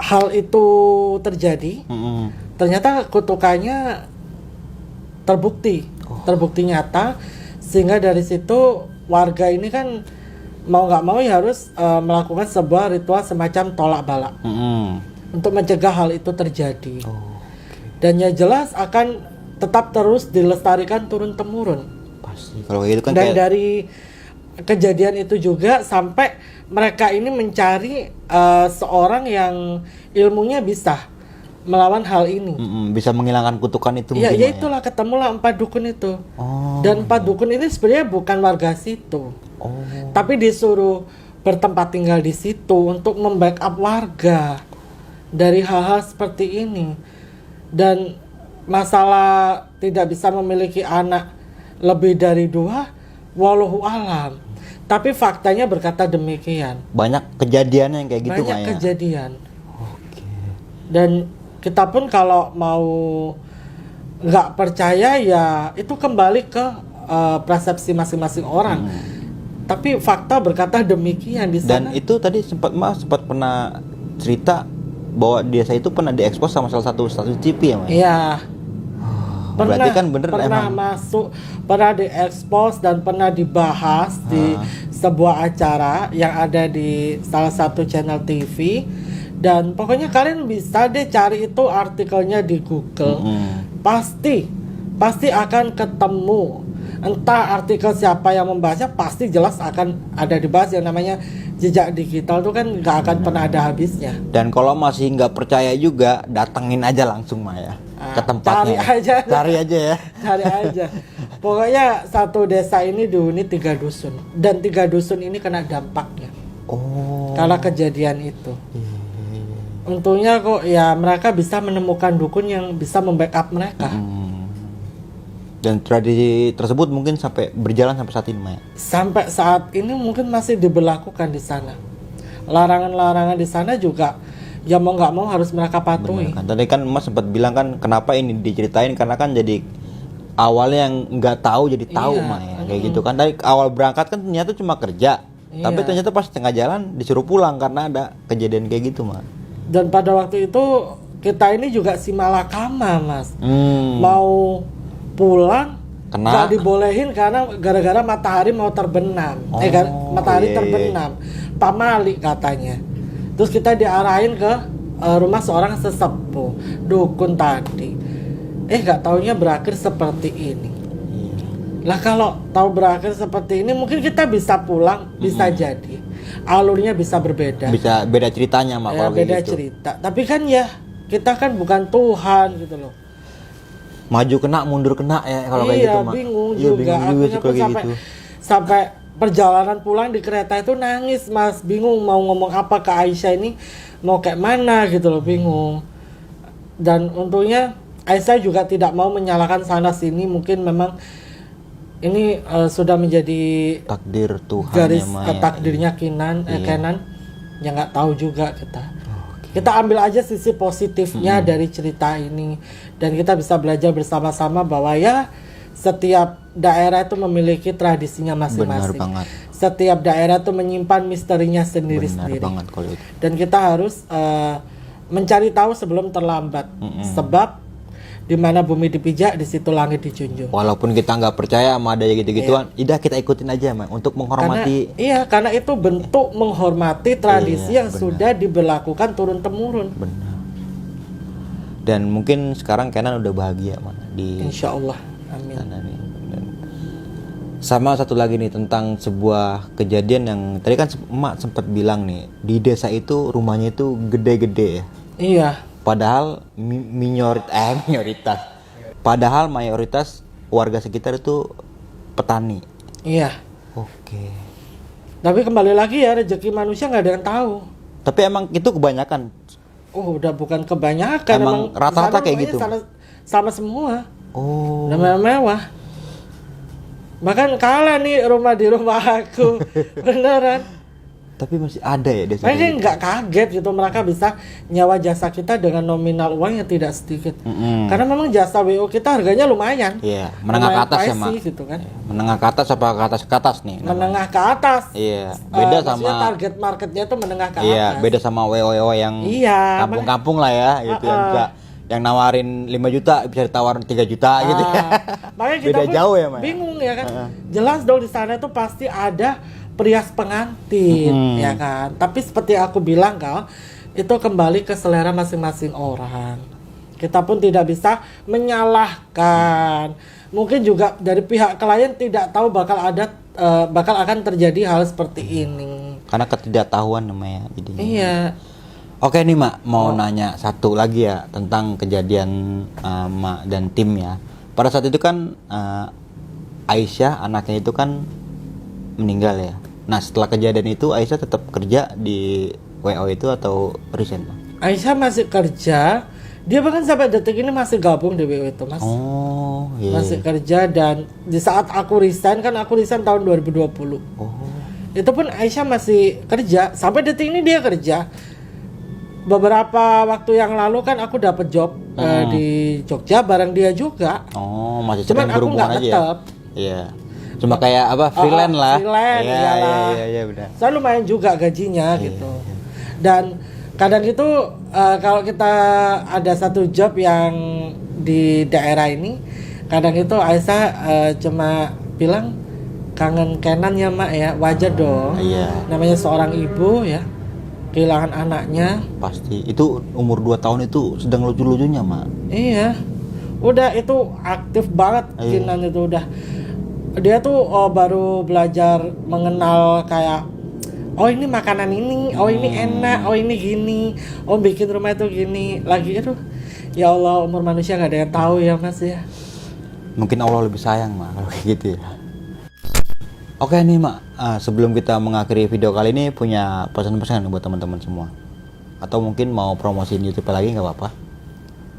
Speaker 3: hal itu terjadi, ternyata kutukannya terbukti nyata, sehingga dari situ warga ini kan mau nggak mau ya harus melakukan sebuah ritual semacam tolak balak untuk mencegah hal itu terjadi. Dan ya jelas akan tetap terus dilestarikan turun temurun.
Speaker 2: Pasti kalau gitu kan.
Speaker 3: Dan dari kejadian itu juga sampai mereka ini mencari seorang yang ilmunya bisa melawan hal ini.
Speaker 2: Bisa menghilangkan kutukan itu.
Speaker 3: Ya itulah ketemulah 4 dukun itu. Dan 4 dukun ini sebenarnya bukan warga situ. Tapi disuruh bertempat tinggal di situ untuk membackup warga dari hal-hal seperti ini. Dan masalah tidak bisa memiliki anak lebih dari 2, wallahu alam. Tapi faktanya berkata demikian.
Speaker 2: Banyak kejadian yang kayak gitu.
Speaker 3: Banyak kejadian. Dan kita pun kalau mau nggak percaya ya itu kembali ke persepsi masing-masing orang. Tapi fakta berkata demikian di sana.
Speaker 2: Dan itu tadi sempat pernah cerita bahwa desa itu pernah diekspos sama salah satu stasiun TV ya, Mas?
Speaker 3: Iya.
Speaker 2: Berarti kan
Speaker 3: pernah masuk, pernah diekspos dan pernah dibahas di sebuah acara yang ada di salah satu channel TV. Dan pokoknya kalian bisa deh cari itu artikelnya di Google. Pasti akan ketemu entah artikel siapa yang membahasnya, pasti jelas akan ada dibahas. Yang namanya jejak digital tuh kan nggak akan pernah ada habisnya.
Speaker 2: Dan kalau masih nggak percaya juga, datengin aja langsung mah ya ke tempatnya. Cari aja ya.
Speaker 3: Cari aja. Pokoknya satu desa ini dihuni 3 dusun, dan 3 dusun ini kena dampaknya.
Speaker 2: Oh.
Speaker 3: Karena kejadian itu. Untungnya kok ya mereka bisa menemukan dukun yang bisa membackup mereka.
Speaker 2: Dan tradisi tersebut mungkin sampai berjalan sampai saat ini, Maya.
Speaker 3: Sampai saat ini mungkin masih diberlakukan di sana. Larangan-larangan di sana juga ya mau nggak mau harus mereka patuhi.
Speaker 2: Bener kan? Tadi kan Mas sempat bilang kan kenapa ini diceritain, karena kan jadi awalnya yang nggak tahu jadi tahu,
Speaker 3: Iya.
Speaker 2: Maya. Kayak gitu kan. Dari awal berangkat kan ternyata cuma kerja.
Speaker 3: Iya.
Speaker 2: Tapi ternyata pas tengah jalan disuruh pulang karena ada kejadian kayak gitu, Mas.
Speaker 3: Dan pada waktu itu kita ini juga si malakama, Mas. Mau pulang
Speaker 2: Kena.
Speaker 3: nggak dibolehin karena gara-gara matahari mau terbenam. Matahari
Speaker 2: iya.
Speaker 3: terbenam. Pamali katanya. Terus kita diarahin ke rumah seorang sesepuh dukun tadi. Nggak taunya berakhir seperti ini. Lah kalau tahu berakhir seperti ini mungkin kita bisa pulang, bisa jadi alurnya bisa berbeda.
Speaker 2: Bisa beda ceritanya, Mak,
Speaker 3: Ya,
Speaker 2: kalau kayak
Speaker 3: beda
Speaker 2: gitu.
Speaker 3: cerita. Tapi kan ya kita kan bukan Tuhan gitu loh.
Speaker 2: Maju kena, mundur kena ya kalau kayak gitu, Mak.
Speaker 3: Bingung
Speaker 2: Iya,
Speaker 3: juga.
Speaker 2: bingung juga
Speaker 3: Akhirnya
Speaker 2: sih kalau kayak
Speaker 3: sampai,
Speaker 2: gitu.
Speaker 3: sampai perjalanan pulang di kereta itu nangis, Mas. Bingung mau ngomong apa ke Aisyah ini, mau kayak mana gitu loh, bingung. Dan untungnya Aisyah juga tidak mau menyalahkan sana sini, mungkin memang ini sudah menjadi
Speaker 2: Takdir Tuhan
Speaker 3: garis
Speaker 2: ya, Maya.
Speaker 3: takdirnya Kenan, ya nggak tahu juga kita. Kita ambil aja sisi positifnya dari cerita ini, dan kita bisa belajar bersama-sama bahwa ya setiap daerah itu memiliki tradisinya masing-masing.
Speaker 2: Benar banget.
Speaker 3: Setiap daerah itu menyimpan misterinya sendiri-sendiri.
Speaker 2: Benar banget kalau itu.
Speaker 3: Dan kita harus mencari tahu sebelum terlambat. Sebab di mana bumi dipijak, di situ langit dijunjung.
Speaker 2: Walaupun kita nggak percaya sama ada gitu-gituan, idah kita ikutin aja, Mak, untuk menghormati.
Speaker 3: Karena itu bentuk menghormati tradisi yang
Speaker 2: benar.
Speaker 3: sudah diberlakukan turun temurun.
Speaker 2: Benar. Dan mungkin sekarang Kenan udah bahagia, Mak, di
Speaker 3: Insya Allah, amin.
Speaker 2: sana nih. Dan sama satu lagi nih tentang sebuah kejadian yang tadi kan Emak sempat bilang nih, di desa itu rumahnya itu gede-gede ya.
Speaker 3: Iya.
Speaker 2: Padahal minoritas. Padahal mayoritas warga sekitar itu petani.
Speaker 3: Iya.
Speaker 2: Oke.
Speaker 3: Tapi kembali lagi ya, rezeki manusia nggak ada yang tahu.
Speaker 2: Tapi emang itu kebanyakan.
Speaker 3: Udah bukan kebanyakan,
Speaker 2: Emang rata-rata
Speaker 3: sana
Speaker 2: kayak
Speaker 3: rumahnya
Speaker 2: gitu?
Speaker 3: sama semua.
Speaker 2: Oh.
Speaker 3: Udah mewah-mewah. Bahkan kalah nih rumah di rumah aku. Beneran.
Speaker 2: Tapi masih ada ya desa
Speaker 3: Mereka
Speaker 2: kayak gitu?
Speaker 3: nggak kaget gitu, mereka bisa nyawa jasa kita dengan nominal uang yang tidak sedikit. Karena memang jasa WO kita harganya lumayan.
Speaker 2: Iya, menengah ke
Speaker 3: Lumayan
Speaker 2: atas ya,
Speaker 3: pricey
Speaker 2: Mak.
Speaker 3: gitu kan.
Speaker 2: Menengah ke atas apa ke atas nih? namanya?
Speaker 3: Menengah ke atas.
Speaker 2: Iya, beda
Speaker 3: Maksudnya
Speaker 2: sama
Speaker 3: target marketnya itu menengah ke
Speaker 2: Iya,
Speaker 3: atas.
Speaker 2: beda sama WO yang
Speaker 3: Iya,
Speaker 2: kampung-kampung lah ya, gitu yang bisa yang nawarin 5 juta bisa ditawarin 3 juta gitu ya.
Speaker 3: Makanya kita
Speaker 2: Beda
Speaker 3: pun
Speaker 2: jauh ya, Mak.
Speaker 3: bingung ya kan. Jelas dong di sana tuh pasti ada perias pengantin, ya kan. Tapi seperti aku bilang kal, itu kembali ke selera masing-masing orang. Kita pun tidak bisa menyalahkan. Mungkin juga dari pihak klien tidak tahu bakal akan terjadi hal seperti ini.
Speaker 2: Karena ketidaktahuan namanya jadinya.
Speaker 3: Iya.
Speaker 2: Oke nih, Mak, mau nanya satu lagi ya tentang kejadian Mak dan tim ya. Pada saat itu kan Aisyah anaknya itu kan meninggal ya. Nah, setelah kejadian itu Aisyah tetap kerja di WO itu atau resign, Mak?
Speaker 3: Aisyah masih kerja. Dia bahkan sampai detik ini masih gabung di WO itu, Mas.
Speaker 2: Oh, iya.
Speaker 3: Masih kerja, dan di saat aku resign, kan aku resign tahun 2020.
Speaker 2: Oh.
Speaker 3: Itu pun Aisyah masih kerja. Sampai detik ini dia kerja. Beberapa waktu yang lalu kan aku dapat job di Jogja bareng dia juga.
Speaker 2: Oh, masih
Speaker 3: Cuman
Speaker 2: sering
Speaker 3: aku
Speaker 2: berhubungan
Speaker 3: nggak
Speaker 2: aja ya?
Speaker 3: tetap.
Speaker 2: Iya. Cuma kayak apa, freelance lah.
Speaker 3: Freelance,
Speaker 2: Iya,
Speaker 3: iyalah.
Speaker 2: iya, benar.
Speaker 3: Saya lumayan juga gajinya gitu. Dan kadang itu kalau kita ada satu job yang di daerah ini, kadang itu Aisyah cuma bilang kangen Kenan ya, Mak ya. Wajar dong.
Speaker 2: Iya.
Speaker 3: Namanya seorang ibu ya, kehilangan anaknya.
Speaker 2: Pasti. Itu umur 2 tahun itu sedang lucu-lucunya, Mak.
Speaker 3: Iya. Udah itu aktif banget
Speaker 2: Iya.
Speaker 3: Kenan itu udah. dia tuh baru belajar mengenal kayak oh ini makanan ini, oh ini enak, oh ini gini, oh bikin rumah itu gini. Lagi aduh, ya Allah, umur manusia gak ada yang tahu ya Mas ya.
Speaker 2: Mungkin Allah lebih sayang Mak kalau kayak gitu ya. Oke nih Mak, sebelum kita mengakhiri video kali ini punya pesan-pesan buat teman-teman semua. Atau mungkin mau promosiin YouTube lagi nggak apa-apa?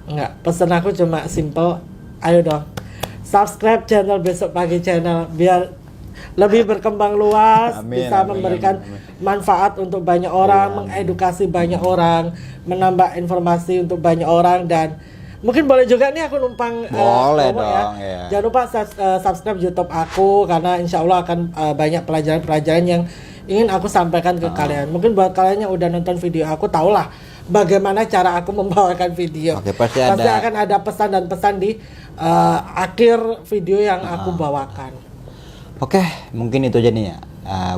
Speaker 3: Enggak, pesan aku cuma simple, ayo dong subscribe channel Besok Pagi Channel biar lebih berkembang luas,
Speaker 2: Amin,
Speaker 3: bisa
Speaker 2: amin,
Speaker 3: memberikan
Speaker 2: amin.
Speaker 3: manfaat untuk banyak orang, mengedukasi banyak orang, menambah informasi untuk banyak orang, dan mungkin boleh juga nih aku numpang
Speaker 2: Boleh
Speaker 3: promo
Speaker 2: dong, ya.
Speaker 3: Jangan lupa subscribe YouTube aku karena insya Allah akan banyak pelajaran-pelajaran yang ingin aku sampaikan ke kalian. Mungkin buat kalian yang udah nonton video aku tahulah bagaimana cara aku membawakan video.
Speaker 2: Oke, pasti
Speaker 3: akan ada pesan dan pesan di akhir video yang aku bawakan.
Speaker 2: Oke, mungkin itu aja nih ya.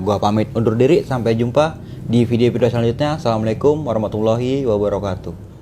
Speaker 2: Gua pamit undur diri, sampai jumpa di video-video selanjutnya. Assalamualaikum warahmatullahi wabarakatuh.